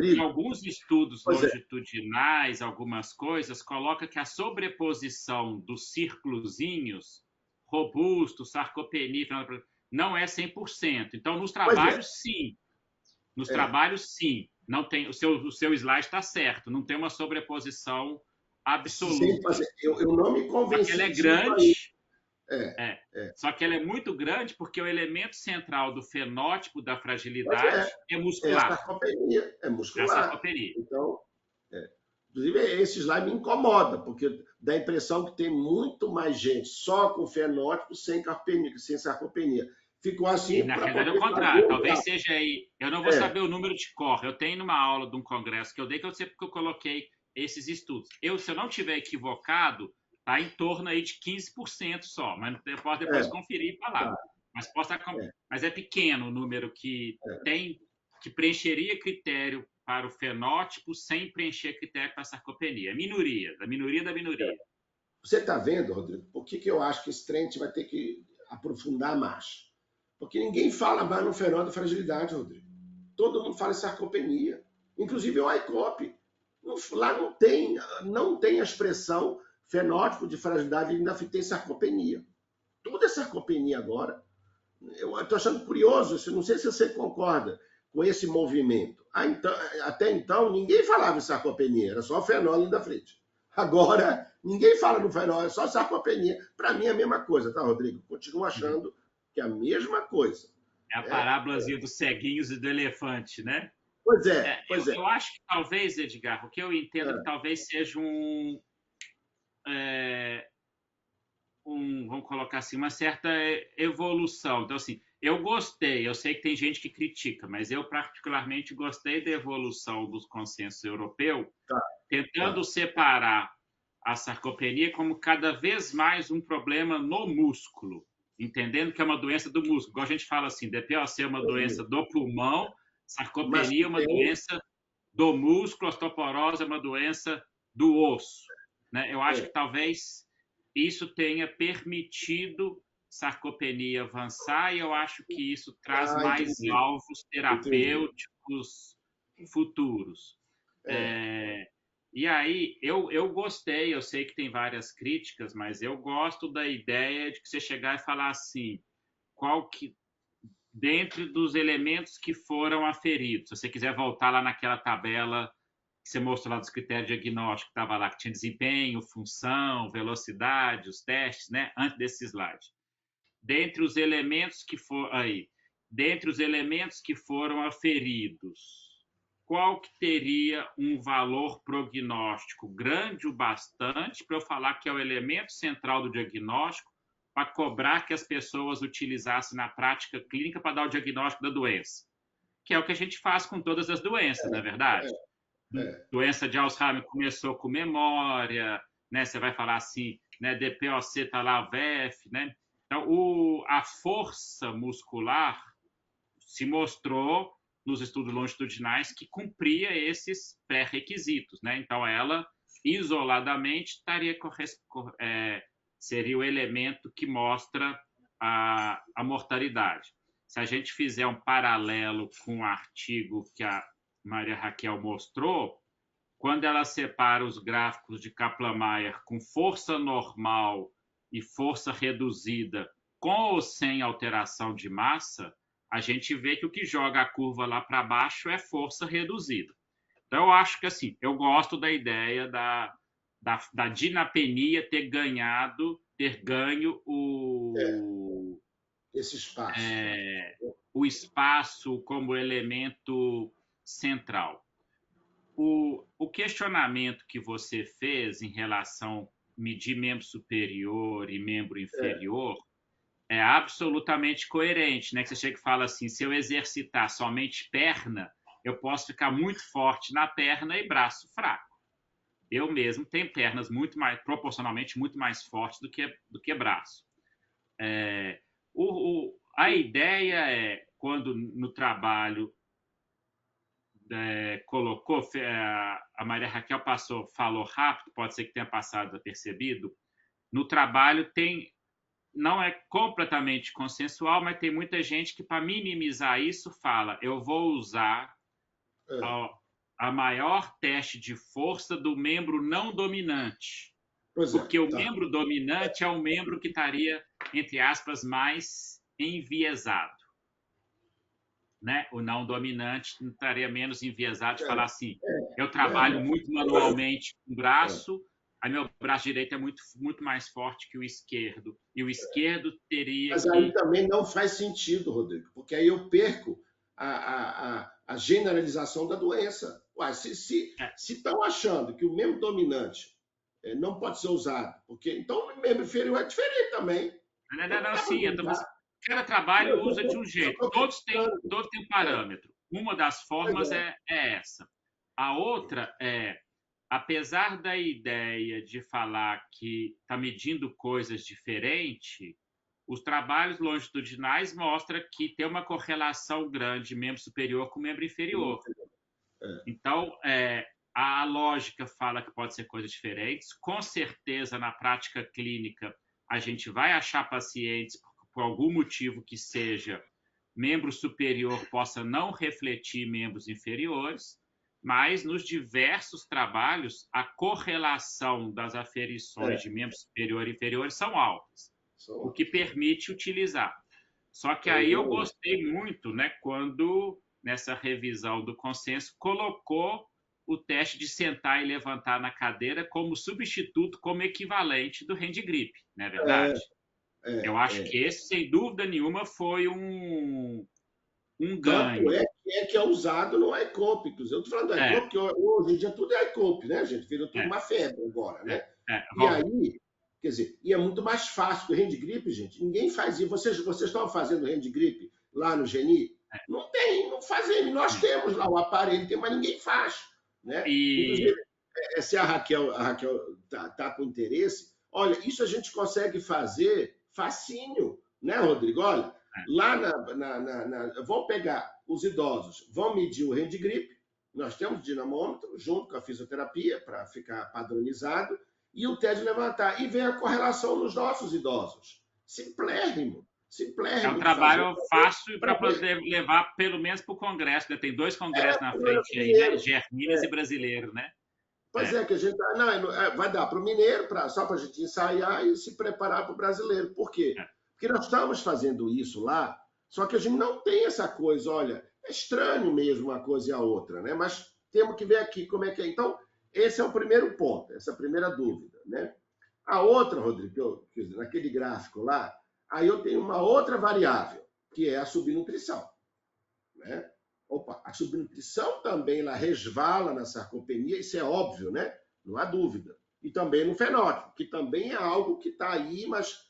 Em alguns estudos longitudinais, algumas coisas, coloca que a sobreposição dos círculozinhos, robusto, sarcopenia, não é 100%. Então, nos trabalhos, sim. Nos trabalhos, sim. Não tem, o seu slide está certo. Não tem uma sobreposição absoluta. Eu não me convenci. Ela é grande. Só que ela é muito grande porque o elemento central do fenótipo da fragilidade é muscular. É muscular. Então, inclusive, esse slide me incomoda, porque dá a impressão que tem muito mais gente só com fenótipo sem sarcopenia. Ficou assim. E, na realidade, é o contrário. Talvez seja aí. Eu não vou saber o número de cor. Eu tenho numa aula de um congresso que eu dei, que eu sei porque eu coloquei esses estudos. Se eu não estiver equivocado, está em torno aí de 15% só, mas eu posso depois conferir e falar. Mas é pequeno o número que tem, que preencheria critério para o fenótipo sem preencher critério para a sarcopenia. É minoria, da minoria da minoria. Você está vendo, Rodrigo, por que eu acho que esse trem a gente vai ter que aprofundar mais? Porque ninguém fala mais no fenótipo da fragilidade, Rodrigo. Todo mundo fala em sarcopenia. Inclusive o ICOP. Lá não tem a expressão fenótipo de fragilidade, ainda tem sarcopenia. Tudo é sarcopenia agora. Eu estou achando curioso, não sei se você concorda com esse movimento. Até então, ninguém falava em sarcopenia, era só o fenômeno da frente. Agora, ninguém fala no fenômeno, é só sarcopenia. Para mim é a mesma coisa, tá, Rodrigo? Continuo achando que é a mesma coisa. É a parábolazinha dos ceguinhos e do elefante, né? Pois é. Eu acho que talvez, Edgar, o que eu entendo que talvez seja vamos colocar assim, uma certa evolução. Então, assim, eu gostei, eu sei que tem gente que critica, mas eu particularmente gostei da evolução do consenso europeu, tentando separar a sarcopenia como cada vez mais um problema no músculo, entendendo que é uma doença do músculo. Igual a gente fala assim, DPOC é uma doença do pulmão, sarcopenia é uma doença do músculo, osteoporose é uma doença do osso. Né? Eu acho que talvez isso tenha permitido sarcopenia avançar e eu acho que isso traz mais alvos terapêuticos futuros. E aí, eu gostei, eu sei que tem várias críticas, mas eu gosto da ideia de que você chegar e falar assim, dentro dos elementos que foram aferidos, se você quiser voltar lá naquela tabela que você mostrou lá dos critérios diagnósticos, que estava lá, que tinha desempenho, função, velocidade, os testes, né? Antes desse slide. Dentre os elementos que foram aferidos, qual que teria um valor prognóstico grande o bastante para eu falar que é o elemento central do diagnóstico para cobrar que as pessoas utilizassem na prática clínica para dar o diagnóstico da doença? Que é o que a gente faz com todas as doenças, não é verdade? Doença de Alzheimer começou com memória, né? Você vai falar assim, né? DPOC está lá, VF, né? Então, a força muscular se mostrou nos estudos longitudinais que cumpria esses pré-requisitos, né? Então, ela isoladamente seria o elemento que mostra a mortalidade. Se a gente fizer um paralelo com o artigo que a Maria Raquel mostrou, quando ela separa os gráficos de Kaplan-Meier com força normal e força reduzida, com ou sem alteração de massa, a gente vê que o que joga a curva lá para baixo é força reduzida. Então, eu acho que assim, eu gosto da ideia da dinapenia ter ganho Esse espaço. O espaço como elemento central. O questionamento que você fez em relação a medir membro superior e membro inferior é absolutamente coerente, né? Que você chega e fala assim, se eu exercitar somente perna, eu posso ficar muito forte na perna e braço fraco. Eu mesmo tenho pernas proporcionalmente muito mais fortes do que braço. A ideia é, quando no trabalho colocou, a Maria Raquel falou rápido, pode ser que tenha passado desapercebido, no trabalho não é completamente consensual, mas tem muita gente que, para minimizar isso, fala, eu vou usar a maior teste de força do membro não dominante. Porque o membro dominante é o membro que estaria, entre aspas, mais enviesado. Né? O não dominante estaria menos enviesado de falar assim, eu trabalho muito manualmente com o braço, aí meu braço direito é muito mais forte que o esquerdo. E o esquerdo teria Mas aí também não faz sentido, Rodrigo, porque aí eu perco a generalização da doença. Ué, se estão achando que o membro dominante não pode ser usado, porque então o membro inferior é diferente também. Não, sim. Cada trabalho usa de um jeito. Todos têm um parâmetro. Uma das formas é essa. A outra apesar da ideia de falar que está medindo coisas diferentes, os trabalhos longitudinais mostram que tem uma correlação grande membro superior com membro inferior. Então, a lógica fala que pode ser coisas diferentes. Com certeza, na prática clínica, a gente vai achar pacientes, por algum motivo que seja, membro superior possa não refletir membros inferiores, mas nos diversos trabalhos, a correlação das aferições de membro superior e inferiores são altas, o que permite utilizar. Só que aí eu gostei muito, né, quando, nessa revisão do consenso, colocou o teste de sentar e levantar na cadeira como substituto, como equivalente do hand grip, não é verdade? Eu acho que esse, sem dúvida nenhuma, foi um ganho. Que é usado no iComp. Eu estou falando do iComp, porque hoje em dia tudo é iComp, né, gente? Virou tudo uma febre agora, né? E aí, quer dizer, e é muito mais fácil que o hand grip, gente. Ninguém faz isso. Vocês estão fazendo hand grip lá no Geni? Não tem, não fazemos. Nós temos lá o aparelho, mas ninguém faz. Né? Inclusive, se a Raquel tá com interesse, olha, isso a gente consegue fazer facinho, né, Rodrigo? Olha, lá vão pegar os idosos, vão medir o hand grip, nós temos dinamômetro junto com a fisioterapia para ficar padronizado, e o teste de levantar, e ver a correlação nos nossos idosos. Simplérrimo. É um trabalho fácil para poder levar pelo menos para o Congresso, né? Tem 2 congressos na frente aí, né? Germinas e Brasileiro, né? Pois que a gente vai dar para o mineiro, só para a gente ensaiar e se preparar para o brasileiro. Por quê? Porque nós estamos fazendo isso lá, só que a gente não tem essa coisa, olha, é estranho mesmo uma coisa e a outra, né? Mas temos que ver aqui como é que é. Então, esse é o primeiro ponto, essa é a primeira dúvida, né? A outra, Rodrigo, naquele gráfico lá, aí eu tenho uma outra variável, que é a subnutrição, né? Opa, a subnutrição também ela resvala na sarcopenia, isso é óbvio, né? Não há dúvida. E também no fenótipo, que também é algo que está aí, mas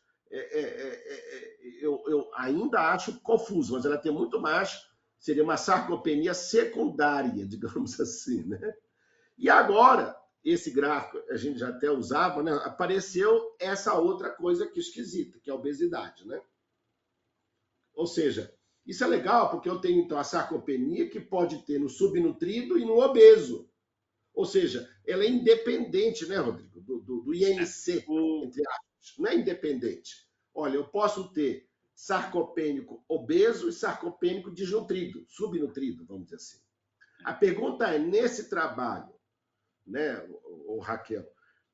eu ainda acho confuso, mas ela tem muito mais, seria uma sarcopenia secundária, digamos assim, né? E agora, esse gráfico, a gente já até usava, né? Apareceu essa outra coisa que esquisita, que é a obesidade, né? Ou seja, isso é legal porque eu tenho, então, a sarcopenia que pode ter no subnutrido e no obeso. Ou seja, ela é independente, né, Rodrigo? Do IMC, entre aspas. Não é independente. Olha, eu posso ter sarcopênico obeso e sarcopênico desnutrido, subnutrido, vamos dizer assim. A pergunta é, nesse trabalho, né, o Raquel,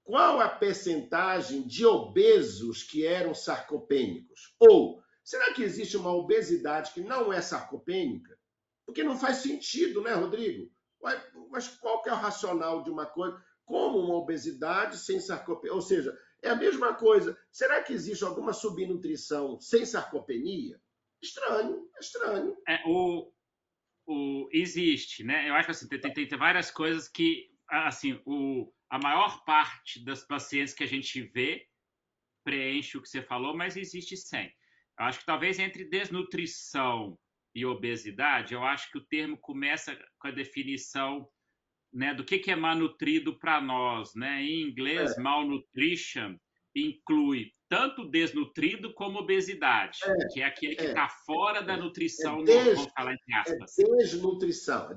qual a percentagem de obesos que eram sarcopênicos? Ou será que existe uma obesidade que não é sarcopênica? Porque não faz sentido, né, Rodrigo? Mas qual que é o racional de uma coisa? Como uma obesidade sem sarcopenia? Ou seja, é a mesma coisa. Será que existe alguma subnutrição sem sarcopenia? Estranho, estranho. Existe, né? Eu acho que assim, tem várias coisas que, assim, a maior parte das pacientes que a gente vê preenche o que você falou, mas existe sem. Eu acho que talvez entre desnutrição e obesidade, eu acho que o termo começa com a definição, né, do que é malnutrido para nós, né? Em inglês, malnutrition inclui tanto desnutrido como obesidade, que é aquele que está fora da nutrição, vamos falar entre aspas. Desnutrição.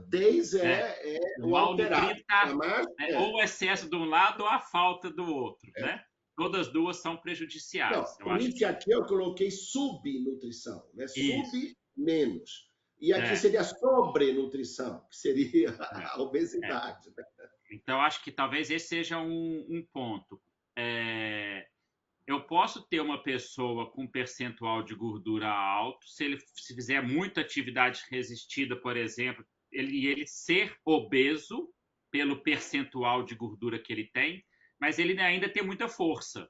O malnutrido está ou o excesso de um lado ou a falta do outro, né? Todas as duas são prejudiciais. Não, por isso que aqui eu coloquei subnutrição, né? Sub menos. E aqui seria sobrenutrição, que seria a obesidade. Né? Então, acho que talvez esse seja um ponto. Eu posso ter uma pessoa com percentual de gordura alto, se ele fizer muita atividade resistida, por exemplo, ele ser obeso pelo percentual de gordura que ele tem, mas ele ainda tem muita força.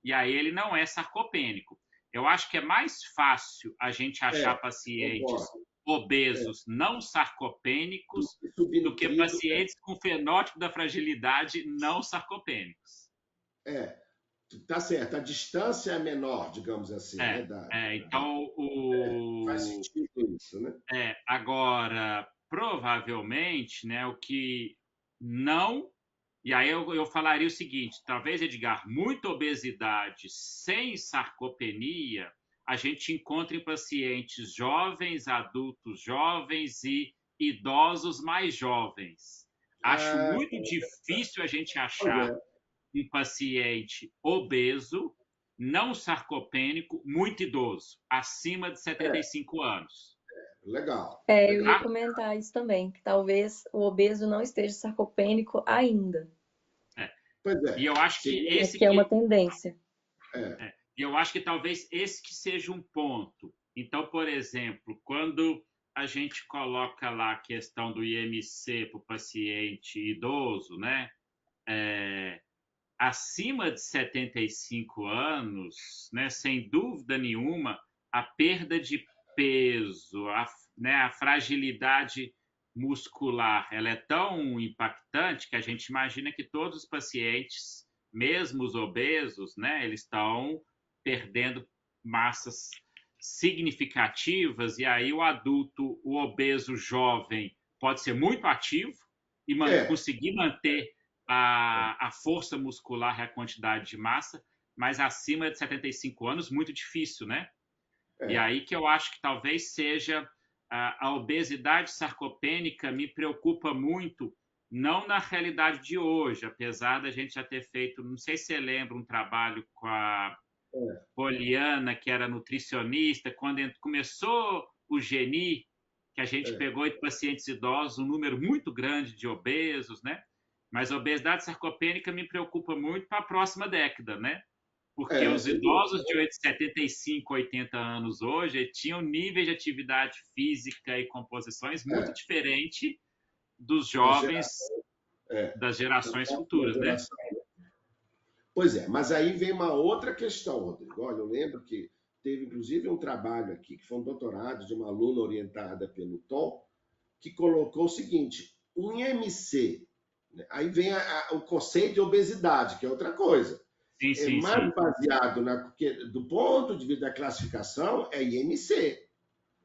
E aí ele não é sarcopênico. Eu acho que é mais fácil a gente achar pacientes obesos não sarcopênicos do que pacientes com fenótipo da fragilidade não sarcopênicos. Tá certo. A distância é menor, digamos assim. Então, faz sentido isso, né? Agora, provavelmente, né, o que não... E aí eu falaria o seguinte, talvez, Edgar, muita obesidade sem sarcopenia a gente encontra em pacientes jovens, adultos jovens e idosos mais jovens. Acho muito difícil a gente achar um paciente obeso, não sarcopênico, muito idoso, acima de 75 anos. Legal. Eu ia comentar isso também, que talvez o obeso não esteja sarcopênico ainda. Pois é. E eu acho que esse que é uma tendência. E eu acho que talvez esse que seja um ponto. Então, por exemplo, quando a gente coloca lá a questão do IMC para o paciente idoso, né? Acima de 75 anos, né, sem dúvida nenhuma, a perda de peso, a fragilidade muscular, ela é tão impactante que a gente imagina que todos os pacientes, mesmo os obesos, né, eles estão perdendo massas significativas, e aí o adulto, o obeso jovem, pode ser muito ativo e conseguir manter a força muscular e a quantidade de massa, mas acima de 75 anos, muito difícil, né? E aí que eu acho que talvez seja a obesidade sarcopênica me preocupa muito, não na realidade de hoje, apesar da gente já ter feito, não sei se você lembra, um trabalho com a Poliana, que era nutricionista, quando começou o GENI, que a gente pegou entre pacientes idosos um número muito grande de obesos, né? Mas a obesidade sarcopênica me preocupa muito para a próxima década, né? Porque os idosos de 75, 80 anos hoje tinham níveis de atividade física e composições muito diferentes dos jovens das gerações futuras, né? Pois é, mas aí vem uma outra questão, Rodrigo. Olha, eu lembro que teve inclusive um trabalho aqui, que foi um doutorado de uma aluna orientada pelo Tom, que colocou o seguinte, um IMC, aí vem o conceito de obesidade, que é outra coisa. Mais baseado do ponto de vista da classificação, é IMC.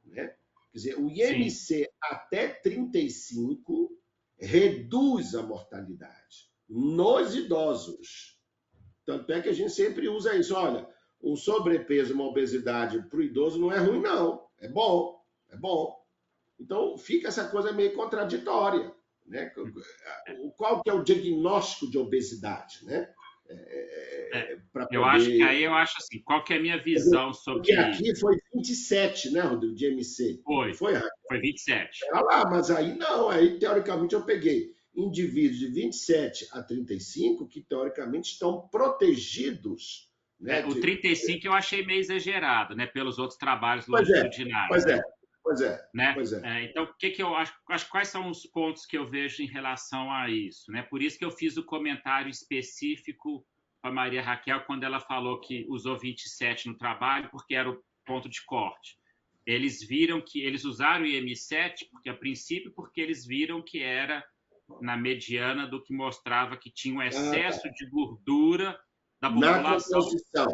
Né? Quer dizer, o IMC até 35 reduz a mortalidade nos idosos. Tanto é que a gente sempre usa isso. Olha, um sobrepeso, uma obesidade para o idoso não é ruim, não. É bom, é bom. Então, fica essa coisa meio contraditória. Né? Qual que é o diagnóstico de obesidade, né? Eu acho que aí eu acho assim, qual que é a minha visão sobre isso? Aqui foi 27, né, Rodrigo, de MC. Foi 27. Era lá, mas aí não, aí teoricamente eu peguei indivíduos de 27 a 35 que teoricamente estão protegidos, né? O 35 eu achei meio exagerado, né? Pelos outros trabalhos Pois longitudinais. Né? Pois é. Então, o que eu acho, quais são os pontos que eu vejo em relação a isso, né? Por isso que eu fiz o comentário específico para Maria Raquel quando ela falou que usou 27 no trabalho porque era o ponto de corte. Eles viram que eles usaram o IM7 porque a princípio porque eles viram que era na mediana do que mostrava que tinha um excesso de gordura da população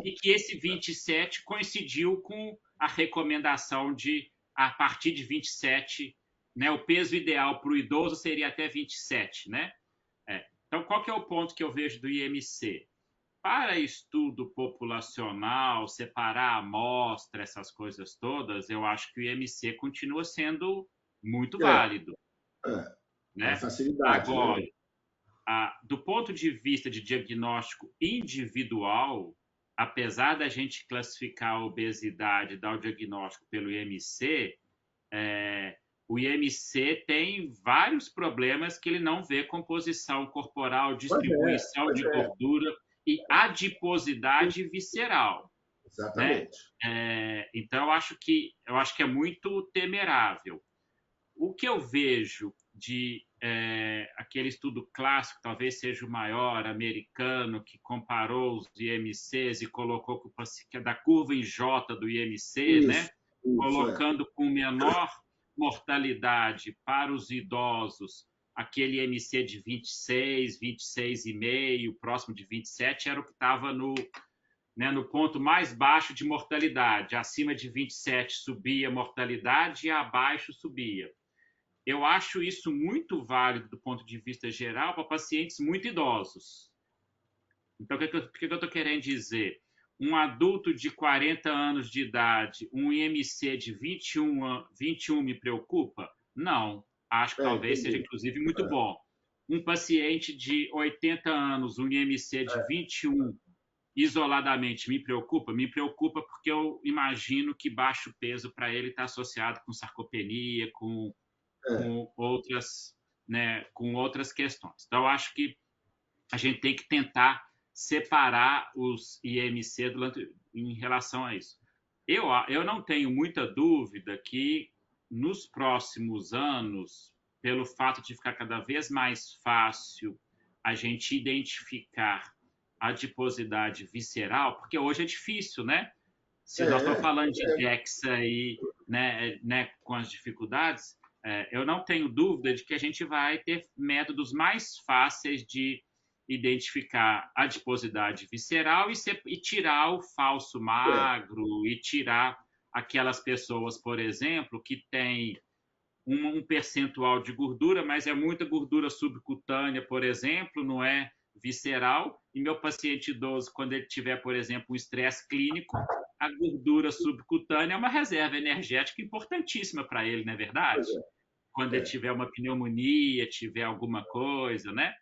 e que esse 27 coincidiu com a recomendação de a partir de 27, né, o peso ideal para o idoso seria até 27, né? Então, qual que é o ponto que eu vejo do IMC? Para estudo populacional, separar a amostra, essas coisas todas, eu acho que o IMC continua sendo muito válido. Né? Facilidade. Agora, do ponto de vista de diagnóstico individual, apesar da gente classificar a obesidade, dar o diagnóstico pelo IMC, o IMC tem vários problemas que ele não vê composição corporal, distribuição de gordura e adiposidade visceral. Exatamente. Né? Então, eu acho que é muito temerável. O que eu vejo de aquele estudo clássico, talvez seja o maior, americano, que comparou os IMCs e colocou que é da curva em J do IMC, né? Colocando com menor mortalidade para os idosos, aquele IMC de 26, 26,5, próximo de 27, era o que estava no ponto mais baixo de mortalidade. Acima de 27 subia a mortalidade e abaixo subia. Eu acho isso muito válido do ponto de vista geral para pacientes muito idosos. Então, o que eu estou querendo dizer? Um adulto de 40 anos de idade, um IMC de 21 me preocupa? Não. Acho que talvez seja, inclusive, muito bom. Um paciente de 80 anos, um IMC de 21, isoladamente, me preocupa? Me preocupa porque eu imagino que baixo peso para ele está associado com sarcopenia, com outras, né, com outras questões. Então, acho que a gente tem que tentar separar os IMC em relação a isso. Eu não tenho muita dúvida que nos próximos anos, pelo fato de ficar cada vez mais fácil a gente identificar a adiposidade visceral, porque hoje é difícil, né? Se nós estamos falando de DEXA aí, né, com as dificuldades, eu não tenho dúvida de que a gente vai ter métodos mais fáceis de identificar a adiposidade visceral e tirar o falso magro e tirar aquelas pessoas, por exemplo, que têm um percentual de gordura, mas é muita gordura subcutânea, por exemplo, não é visceral. E meu paciente idoso, quando ele tiver, por exemplo, um estresse clínico, a gordura subcutânea é uma reserva energética importantíssima para ele, não é verdade? Quando ele tiver uma pneumonia, tiver alguma coisa, né?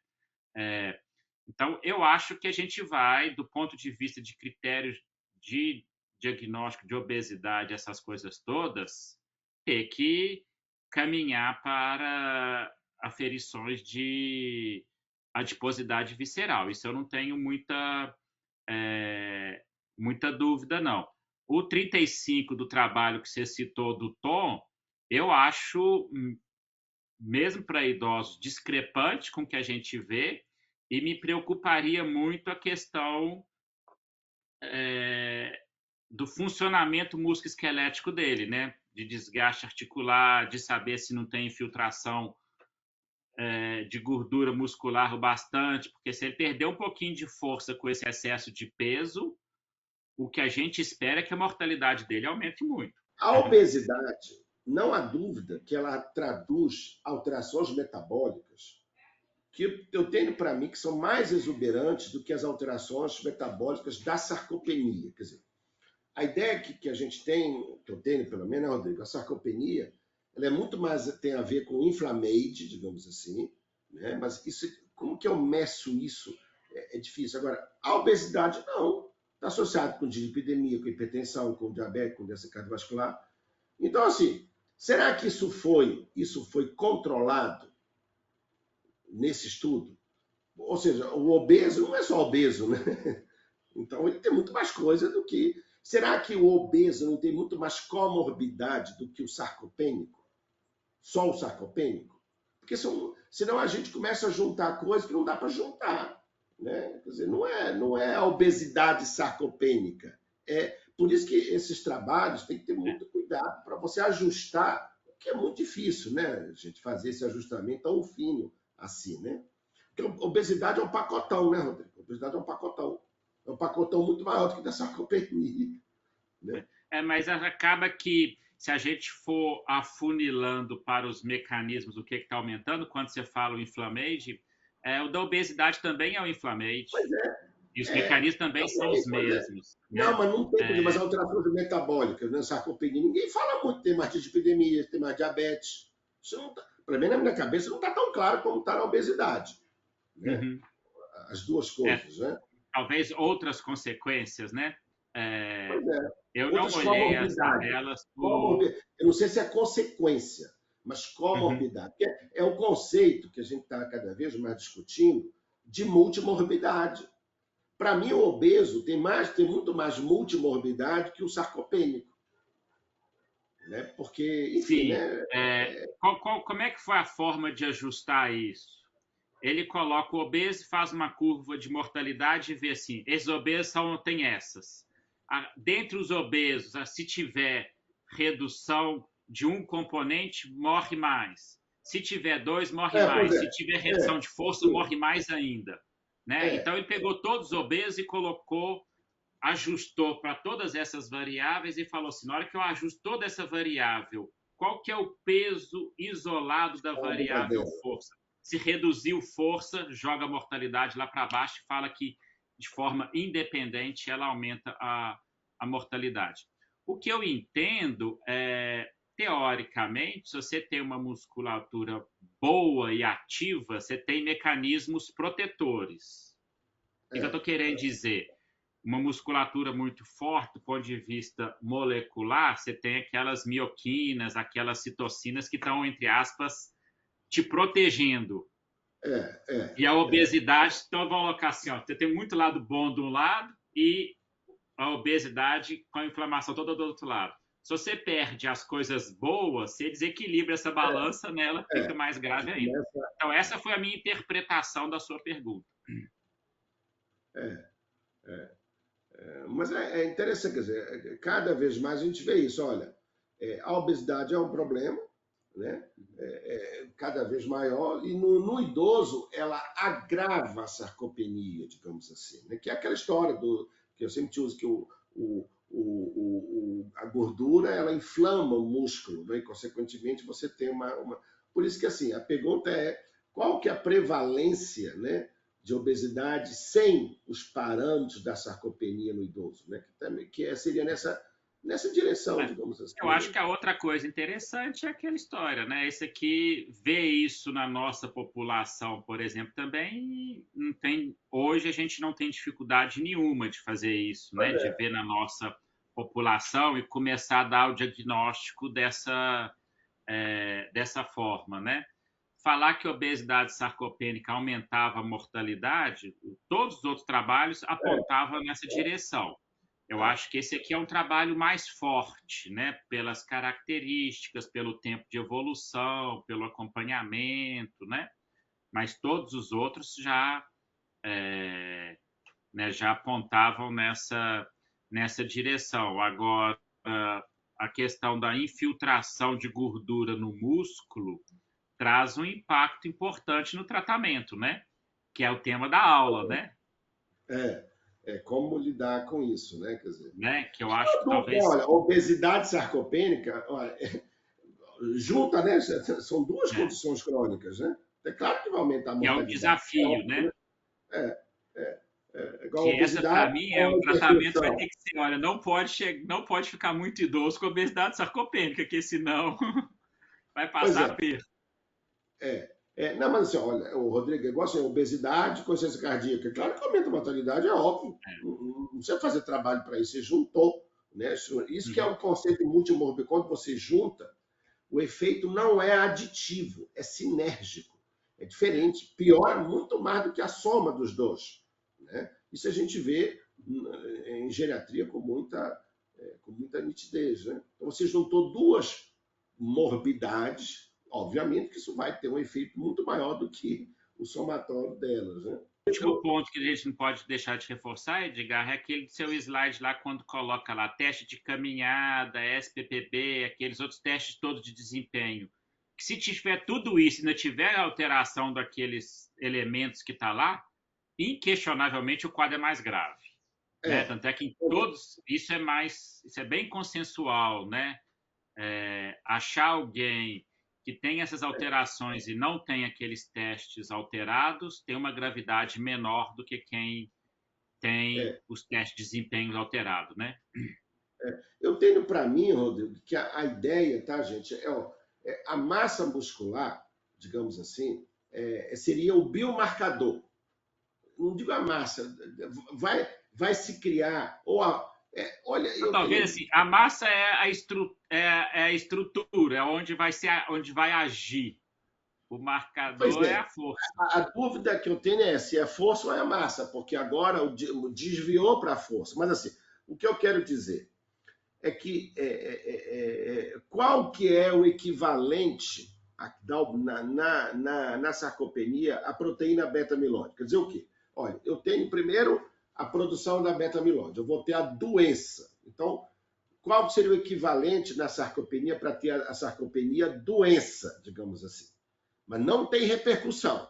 Então, eu acho que a gente vai, do ponto de vista de critérios de diagnóstico de obesidade, essas coisas todas, ter que caminhar para aferições de adiposidade visceral. Isso eu não tenho muita dúvida, não. O 35 do trabalho que você citou do Tom, eu acho, mesmo para idosos, discrepante com o que a gente vê, e me preocuparia muito a questão do funcionamento musculoesquelético dele, né? De desgaste articular, de saber se não tem infiltração de gordura muscular o bastante, porque se ele perder um pouquinho de força com esse excesso de peso, o que a gente espera é que a mortalidade dele aumente muito. A obesidade, não há dúvida que ela traduz alterações metabólicas que eu tenho para mim que são mais exuberantes do que as alterações metabólicas da sarcopenia. Quer dizer, a ideia que a gente tem, que eu tenho pelo menos, Rodrigo, a sarcopenia, ela é muito mais, tem a ver com inflammation, digamos assim, né? Mas isso, como que eu meço isso? É difícil. Agora, a obesidade, não. está associado com dislipidemia, com hipertensão, com diabetes, com doença cardiovascular. Então, assim, será que isso foi controlado nesse estudo? Ou seja, o obeso não é só obeso, né? Então, ele tem muito mais coisa do que... Será que o obeso não tem muito mais comorbidade do que o sarcopênico? Só o sarcopênico? Porque senão a gente começa a juntar coisas que não dá para juntar, né? Quer dizer, não é a obesidade sarcopênica. Por isso que esses trabalhos têm que ter muito cuidado para você ajustar, o que é muito difícil, né? A gente fazer esse ajustamento tão fino assim, né? Porque a obesidade é um pacotão, né, Rodrigo? A obesidade é um pacotão. É um pacotão muito maior do que da sarcopenia, né? Mas acaba que, se a gente for afunilando para os mecanismos, o que está aumentando, quando você fala o inflammage, o da obesidade também é o inflammage. Pois é. E os mecanismos também são os mesmos. Né? Não, mas não tem, mas alterações metabólicas, né? Sarcopenia. Ninguém fala muito, tem mais dislipidemia, tem mais diabetes. Isso não tá, para mim, na minha cabeça, não está tão claro como está na obesidade. Né? Uhum. As duas coisas, né? Talvez outras consequências, né? Pois é. Eu não olhei as tabelas. Eu não sei se é consequência, mas comorbidade. Uhum. É um conceito que a gente está cada vez mais discutindo de multimorbidade. Para mim, o obeso tem muito mais multimorbidade que o sarcopênico. Né? Porque, enfim... Sim. Né? Como é que foi a forma de ajustar isso? Ele coloca o obeso, faz uma curva de mortalidade e vê assim, esses obesos só tem essas. Dentre os obesos, se tiver redução de um componente, morre mais. Se tiver dois, morre mais. Se tiver redução de força, morre mais ainda. Né? Então, ele pegou todos os obesos e ajustou para todas essas variáveis e falou assim, na hora que eu ajusto toda essa variável, qual que é o peso isolado da variável força? Se reduziu força, joga a mortalidade lá para baixo e fala que, de forma independente, ela aumenta a mortalidade. O que eu entendo teoricamente, se você tem uma musculatura boa e ativa, você tem mecanismos protetores. O que eu estou querendo dizer? Uma musculatura muito forte, do ponto de vista molecular, você tem aquelas mioquinas, aquelas citocinas que estão, entre aspas, te protegendo. E a obesidade, então vamos colocar assim, ó, você tem muito lado bom de um lado e a obesidade com a inflamação toda do outro lado. Se você perde as coisas boas, você desequilibra essa balança, nela fica mais grave ainda. Então, essa foi a minha interpretação da sua pergunta. Mas é interessante, quer dizer, cada vez mais a gente vê isso. Olha, a obesidade é um problema, né? Cada vez maior, e no idoso ela agrava a sarcopenia, digamos assim, né? Que é aquela história que eu sempre uso, que a gordura ela inflama o músculo, né? E consequentemente você tem uma... Por isso que assim, a pergunta é qual que é a prevalência, né, de obesidade sem os parâmetros da sarcopenia no idoso, né? Que seria nessa direção, digamos assim. Eu acho que a outra coisa interessante é aquela história, né? Esse aqui vê isso na nossa população, por exemplo, também não tem. Hoje a gente não tem dificuldade nenhuma de fazer isso, né? De ver na nossa população e começar a dar o diagnóstico dessa forma, né? Falar que a obesidade sarcopênica aumentava a mortalidade, todos os outros trabalhos apontavam nessa direção. Eu acho que esse aqui é um trabalho mais forte, né? Pelas características, pelo tempo de evolução, pelo acompanhamento, né? Mas todos os outros já apontavam nessa direção. Agora, a questão da infiltração de gordura no músculo traz um impacto importante no tratamento, né? Que é o tema da aula, né? Como lidar com isso, né? Quer dizer, né? Que eu acho que talvez... Olha, obesidade sarcopênica, junta, né? São duas condições crônicas, né? É claro que vai aumentar a mortalidade. É um desafio, né? Igual que essa, para mim, o tratamento vai ter que ser, olha, não pode ficar muito idoso com obesidade sarcopênica, porque senão vai passar perto. Não, mas assim, olha, o Rodrigo, igual assim, obesidade, consciência cardíaca. Claro que aumenta a mortalidade, é óbvio. precisa fazer trabalho para isso, você juntou. Né? Isso que é o conceito multimorbi. Quando você junta, o efeito não é aditivo, é sinérgico. É diferente, piora muito mais do que a soma dos dois. Né? Isso a gente vê em geriatria com muita nitidez. Né? Então, você juntou duas morbidades, obviamente que isso vai ter um efeito muito maior do que o somatório delas. Né? O último ponto que a gente não pode deixar de reforçar, Edgar, é aquele seu slide lá quando coloca lá teste de caminhada, SPPB, aqueles outros testes todos de desempenho. Que se tiver tudo isso e não tiver alteração daqueles elementos que está lá, inquestionavelmente o quadro é mais grave. Né? Tanto é que em todos isso é bem consensual, né? Achar alguém que tem essas alterações e não tem aqueles testes alterados tem uma gravidade menor do que quem tem os testes de desempenho alterados, né? Eu tenho para mim, Rodrigo, que a ideia, tá, gente, a massa muscular, digamos assim, seria o biomarcador. Não digo a massa, vai se criar, olha, talvez assim, a massa é a estrutura, é onde vai agir. O marcador é a força. A dúvida que eu tenho é se é força ou é massa, porque agora desviou para a força. Mas assim, o que eu quero dizer é que qual que é o equivalente na sarcopenia à proteína beta-amiloide? Quer dizer o quê? Olha, eu tenho primeiro a produção da beta-amiloide, eu vou ter a doença. Então, qual seria o equivalente na sarcopenia para ter a sarcopenia doença, digamos assim? Mas não tem repercussão,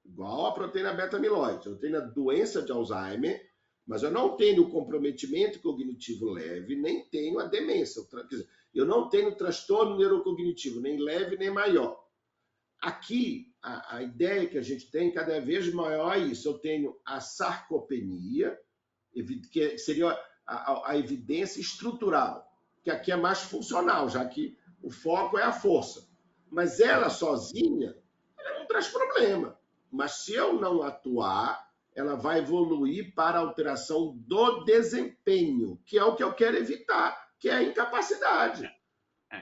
igual a proteína beta-amiloide. Eu tenho a doença de Alzheimer, mas eu não tenho o comprometimento cognitivo leve, nem tenho a demência. Quer dizer, eu não tenho transtorno neurocognitivo, nem leve, nem maior. Aqui, a ideia que a gente tem cada vez maior é isso. Eu tenho a sarcopenia, que seria a evidência estrutural, que aqui é mais funcional, já que o foco é a força. Mas ela sozinha, ela não traz problema. Mas se eu não atuar, ela vai evoluir para a alteração do desempenho, que é o que eu quero evitar, que é a incapacidade.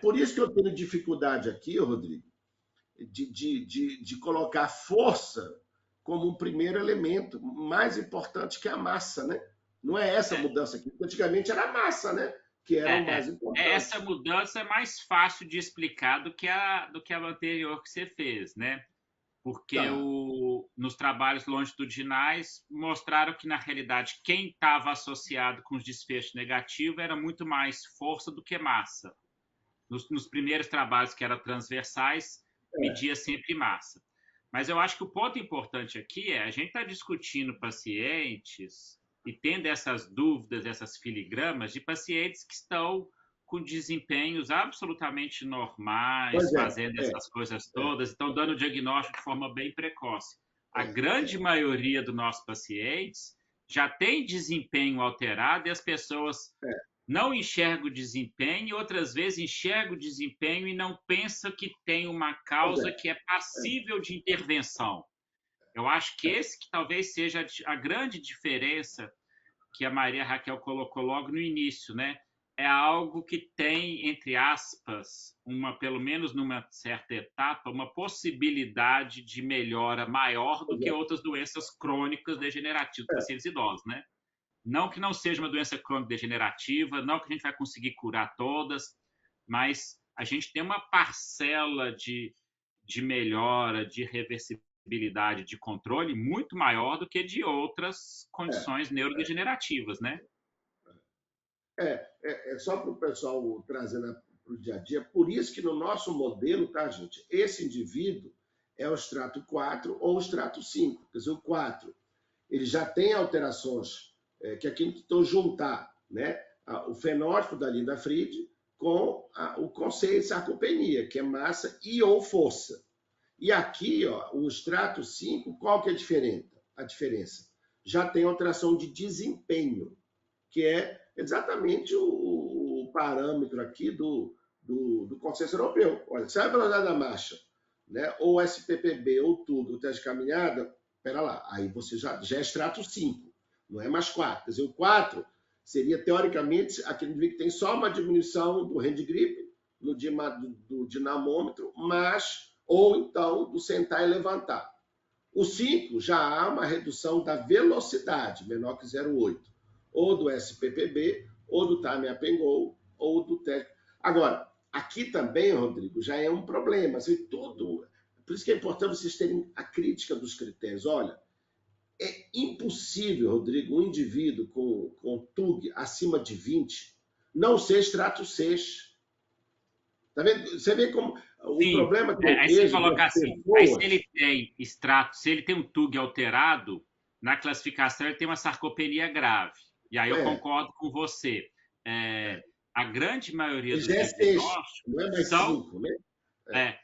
Por isso que eu tenho dificuldade aqui, Rodrigo, de colocar força como um primeiro elemento, mais importante que a massa, né? Não é essa mudança aqui. Antigamente era a massa, né? Que era o mais importante. Essa mudança é mais fácil de explicar do que a anterior que você fez, né? Porque nos trabalhos longitudinais mostraram que, na realidade, quem estava associado com os desfechos negativos era muito mais força do que massa. Nos primeiros trabalhos que eram transversais, media sempre massa. Mas eu acho que o ponto importante aqui a gente está discutindo pacientes e tendo essas dúvidas, essas filigramas de pacientes que estão com desempenhos absolutamente normais, fazendo essas coisas todas, estão dando diagnóstico de forma bem precoce. A grande maioria dos nossos pacientes já tem desempenho alterado e as pessoas não enxergam o desempenho, e outras vezes enxergam o desempenho e não pensam que tem uma causa que é passível de intervenção. Eu acho que esse que talvez seja a grande diferença que a Maria Raquel colocou logo no início, né? É algo que tem, entre aspas, pelo menos numa certa etapa, uma possibilidade de melhora maior do que outras doenças crônicas degenerativas dos pacientes idosos, né? Não que não seja uma doença crônica degenerativa, não que a gente vai conseguir curar todas, mas a gente tem uma parcela de melhora, de reversibilidade, de controle muito maior do que de outras condições neurodegenerativas, né? Só para o pessoal trazer para o dia a dia. Por isso que no nosso modelo, tá, gente? Esse indivíduo é o extrato 4 ou o extrato 5. Quer dizer, o 4, ele já tem alterações que aqui tentou juntar, né? O fenótipo da Linda Fried com o conceito de sarcopenia, que é massa e ou força. E aqui, o extrato 5, qual que é a diferença? Já tem alteração de desempenho, que é exatamente o parâmetro aqui do consenso europeu. Olha, se a velocidade da marcha, né, ou SPPB, ou tudo, o teste de caminhada, espera lá, aí você já é extrato 5. não é mais 4. Quer dizer, o 4 seria, teoricamente, aquele indivíduo que tem só uma diminuição do hand grip, do dinamômetro, ou então do sentar e levantar. O 5 já há uma redução da velocidade, menor que 0,8, ou do SPPB, ou do Time Up and Go, ou do TEC. Agora, aqui também, Rodrigo, já é um problema. Assim, tudo. Por isso que é importante vocês terem a crítica dos critérios. Olha, é impossível, Rodrigo, um indivíduo com TUG acima de 20 não ser extrato 6. Tá vendo? Você vê como o Sim, problema que eu aí vejo você coloca assim, aí se ele tem extrato, se ele tem um TUG alterado, na classificação ele tem uma sarcopenia grave. E aí eu concordo com você. A grande maioria dos diagnósticos não é mais são, 5, né?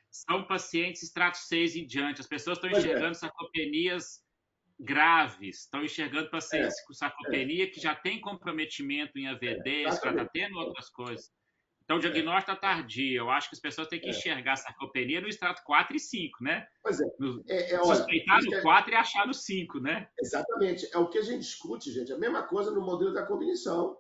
são pacientes extrato 6 em diante. As pessoas estão enxergando sarcopenias graves, estão enxergando pacientes com sarcopenia que já tem comprometimento em AVD, já está tendo outras coisas. Então, o diagnóstico está tardio. Eu acho que as pessoas têm que enxergar a sarcopenia no extrato 4 e 5, né? Pois Suspeitar no 4 e achar no 5, né? Exatamente. É o que a gente discute, gente. A mesma coisa no modelo da cognição.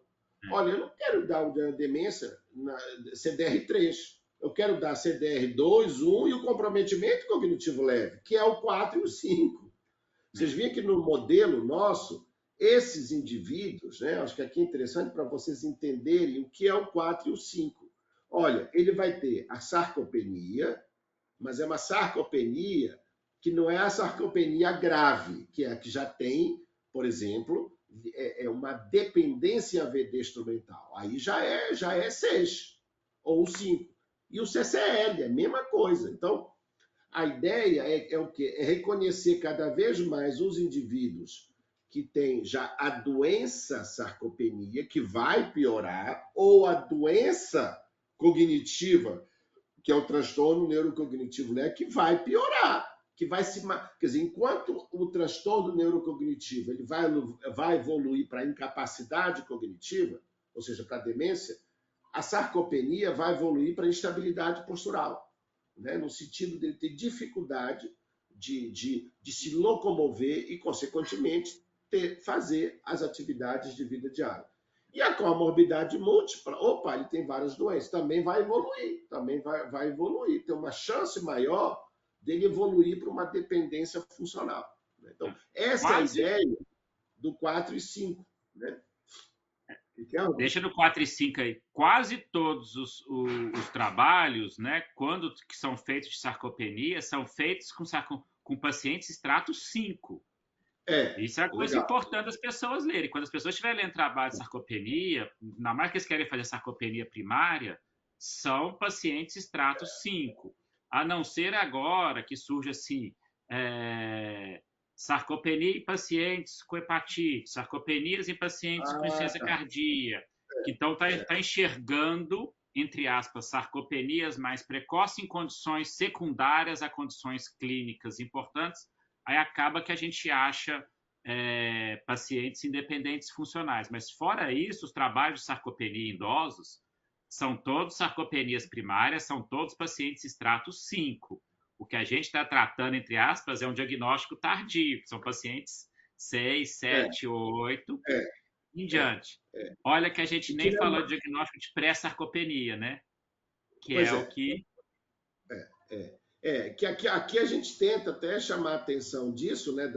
Olha, eu não quero dar uma demência na CDR3. Eu quero dar CDR2, 1 e o comprometimento cognitivo leve, que é o 4 e o 5. Vocês veem que no modelo nosso, esses indivíduos, né? Acho que aqui é interessante para vocês entenderem o que é o 4 e o 5. Olha, ele vai ter a sarcopenia, mas é uma sarcopenia que não é a sarcopenia grave, que é a que já tem, por exemplo, uma dependência em AVD instrumental. Aí já é 6 ou 5. E o CCL é a mesma coisa. Então, a ideia é o quê? É reconhecer cada vez mais os indivíduos que têm já a doença sarcopenia, que vai piorar, ou a doença cognitiva, que é o transtorno neurocognitivo, né? Que vai piorar, que vai se... Quer dizer, enquanto o transtorno neurocognitivo ele vai evoluir para a incapacidade cognitiva, ou seja, para a demência, a sarcopenia vai evoluir para a instabilidade postural, né? No sentido de ele ter dificuldade de se locomover e, consequentemente, fazer as atividades de vida diária. E a comorbidade múltipla, ele tem várias doenças, também vai evoluir, tem uma chance maior dele evoluir para uma dependência funcional. Então, essa é a ideia do 4 e 5, né? Deixa no 4 e 5 aí. Quase todos os trabalhos, né, que são feitos de sarcopenia, são feitos com pacientes extrato 5. Isso é uma coisa importante das pessoas lerem. Quando as pessoas estiverem lendo trabalho de sarcopenia, na mais que eles querem fazer sarcopenia primária, são pacientes extrato 5. A não ser agora que surge assim, sarcopenia em pacientes com hepatite, sarcopenias em pacientes com insuficiência cardíaca. Então, está enxergando, entre aspas, sarcopenias mais precoces em condições secundárias a condições clínicas importantes. Aí acaba que a gente acha pacientes independentes funcionais. Mas, fora isso, os trabalhos de sarcopenia em idosos são todos sarcopenias primárias, são todos pacientes extrato 5. O que a gente está tratando, entre aspas, é um diagnóstico tardio, são pacientes 6, 7, 8 em diante. Olha que a gente nem falou de diagnóstico de pré-sarcopenia, né? Que é o que... que aqui a gente tenta até chamar a atenção disso, né?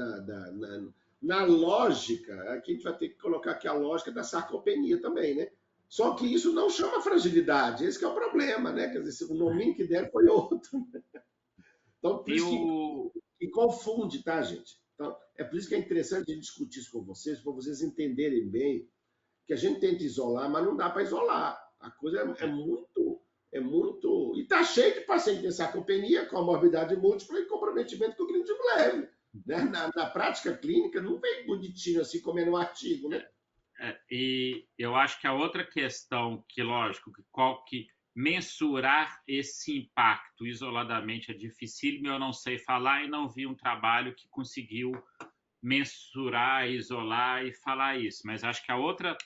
Na lógica, aqui a gente vai ter que colocar aqui a lógica da sarcopenia também, né? Só que isso não chama fragilidade, esse que é o problema, né? Quer dizer, o nome que deram foi outro. Então, por isso que confunde, tá, gente? Então, é por isso que é interessante a gente discutir isso com vocês, para vocês entenderem bem que a gente tenta isolar, mas não dá para isolar. A coisa é muito... E está cheio de pacientes de sarcopenia, comorbidade múltipla e comprometimento cognitivo leve. Né? Na prática clínica, não vem bonitinho assim como é no artigo, né? E eu acho que a outra questão que, lógico, que mensurar esse impacto isoladamente é dificílimo, eu não sei falar e não vi um trabalho que conseguiu mensurar, isolar e falar isso. Mas acho que a outra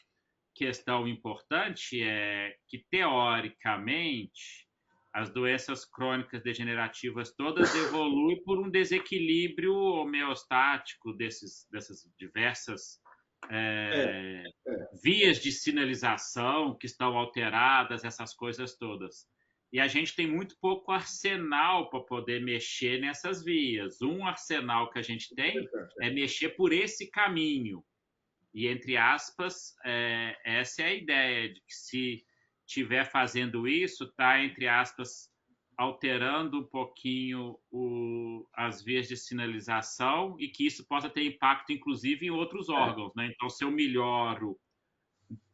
questão importante é que, teoricamente, as doenças crônicas degenerativas todas evoluem por um desequilíbrio homeostático dessas diversas É, é, vias de sinalização que estão alteradas, essas coisas todas. E a gente tem muito pouco arsenal para poder mexer nessas vias. Um arsenal que a gente tem é mexer por esse caminho. E, entre aspas, essa é a ideia, de que se estiver fazendo isso, está, entre aspas, alterando um pouquinho as vias de sinalização e que isso possa ter impacto, inclusive, em outros órgãos. Né? Então, se eu melhoro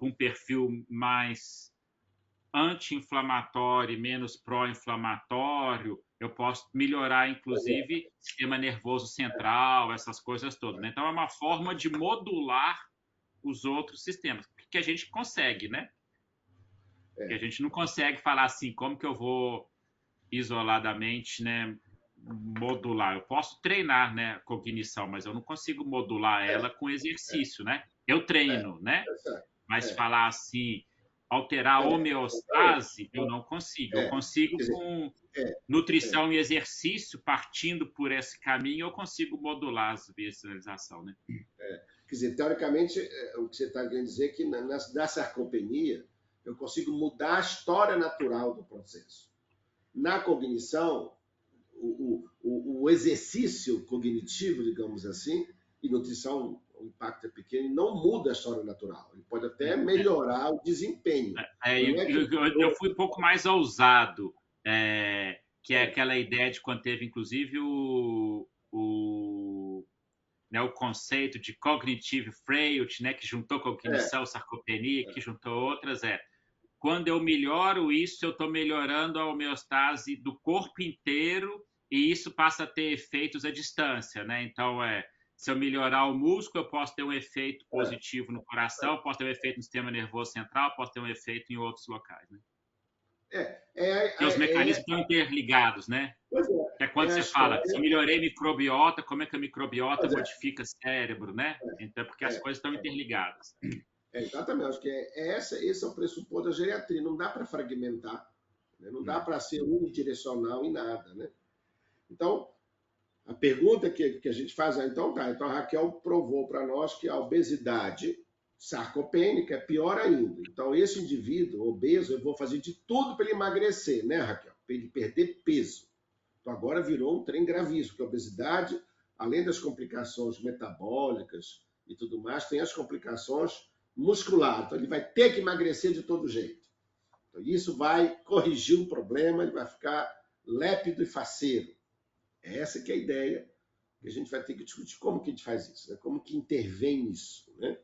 um perfil mais anti-inflamatório e menos pró-inflamatório, eu posso melhorar, inclusive, sistema nervoso central, essas coisas todas. Né? Então, é uma forma de modular os outros sistemas, que a gente consegue, né? Que a gente não consegue falar assim, como que eu vou isoladamente, né, modular. Eu posso treinar, né, cognição, mas eu não consigo modular ela com exercício, né? Eu treino, né? Mas falar assim, alterar a homeostase, eu não consigo. Eu consigo com nutrição e exercício, partindo por esse caminho, eu consigo modular as vias de sinalização, né? Quer dizer, teoricamente, o que você está querendo dizer é que na sarcopenia eu consigo mudar a história natural do processo. Na cognição, o exercício cognitivo, digamos assim, e nutrição, o impacto é pequeno, não muda a história natural. Ele pode até melhorar o desempenho. Eu fui um pouco mais ousado, que é aquela ideia de quando teve, inclusive, né, o conceito de cognitive frailty, né, que juntou cognição, sarcopenia, que juntou outras, quando eu melhoro isso, eu estou melhorando a homeostase do corpo inteiro e isso passa a ter efeitos à distância, né? Então, se eu melhorar o músculo, eu posso ter um efeito positivo no coração, posso ter um efeito no sistema nervoso central, posso ter um efeito em outros locais, né? Porque os mecanismos estão interligados, né? É quando você fala, se eu melhorei microbiota, como é que a microbiota modifica cérebro, né? Então, porque as coisas estão interligadas. Exatamente, acho que esse é o pressuposto da geriatria. Não dá para fragmentar, né? Não dá para ser unidirecional em nada, né? Então, a pergunta que a gente faz é, então a Raquel provou para nós que a obesidade sarcopênica é pior ainda. Então, esse indivíduo obeso, eu vou fazer de tudo para ele emagrecer, né, Raquel? Para ele perder peso. Então, agora virou um trem gravíssimo, porque a obesidade, além das complicações metabólicas e tudo mais, tem as complicações musculares. Então, ele vai ter que emagrecer de todo jeito. Então, isso vai corrigir o problema, ele vai ficar lépido e faceiro. Essa que é a ideia que a gente vai ter que discutir. Como que a gente faz isso? Né? Como que intervém nisso? Né?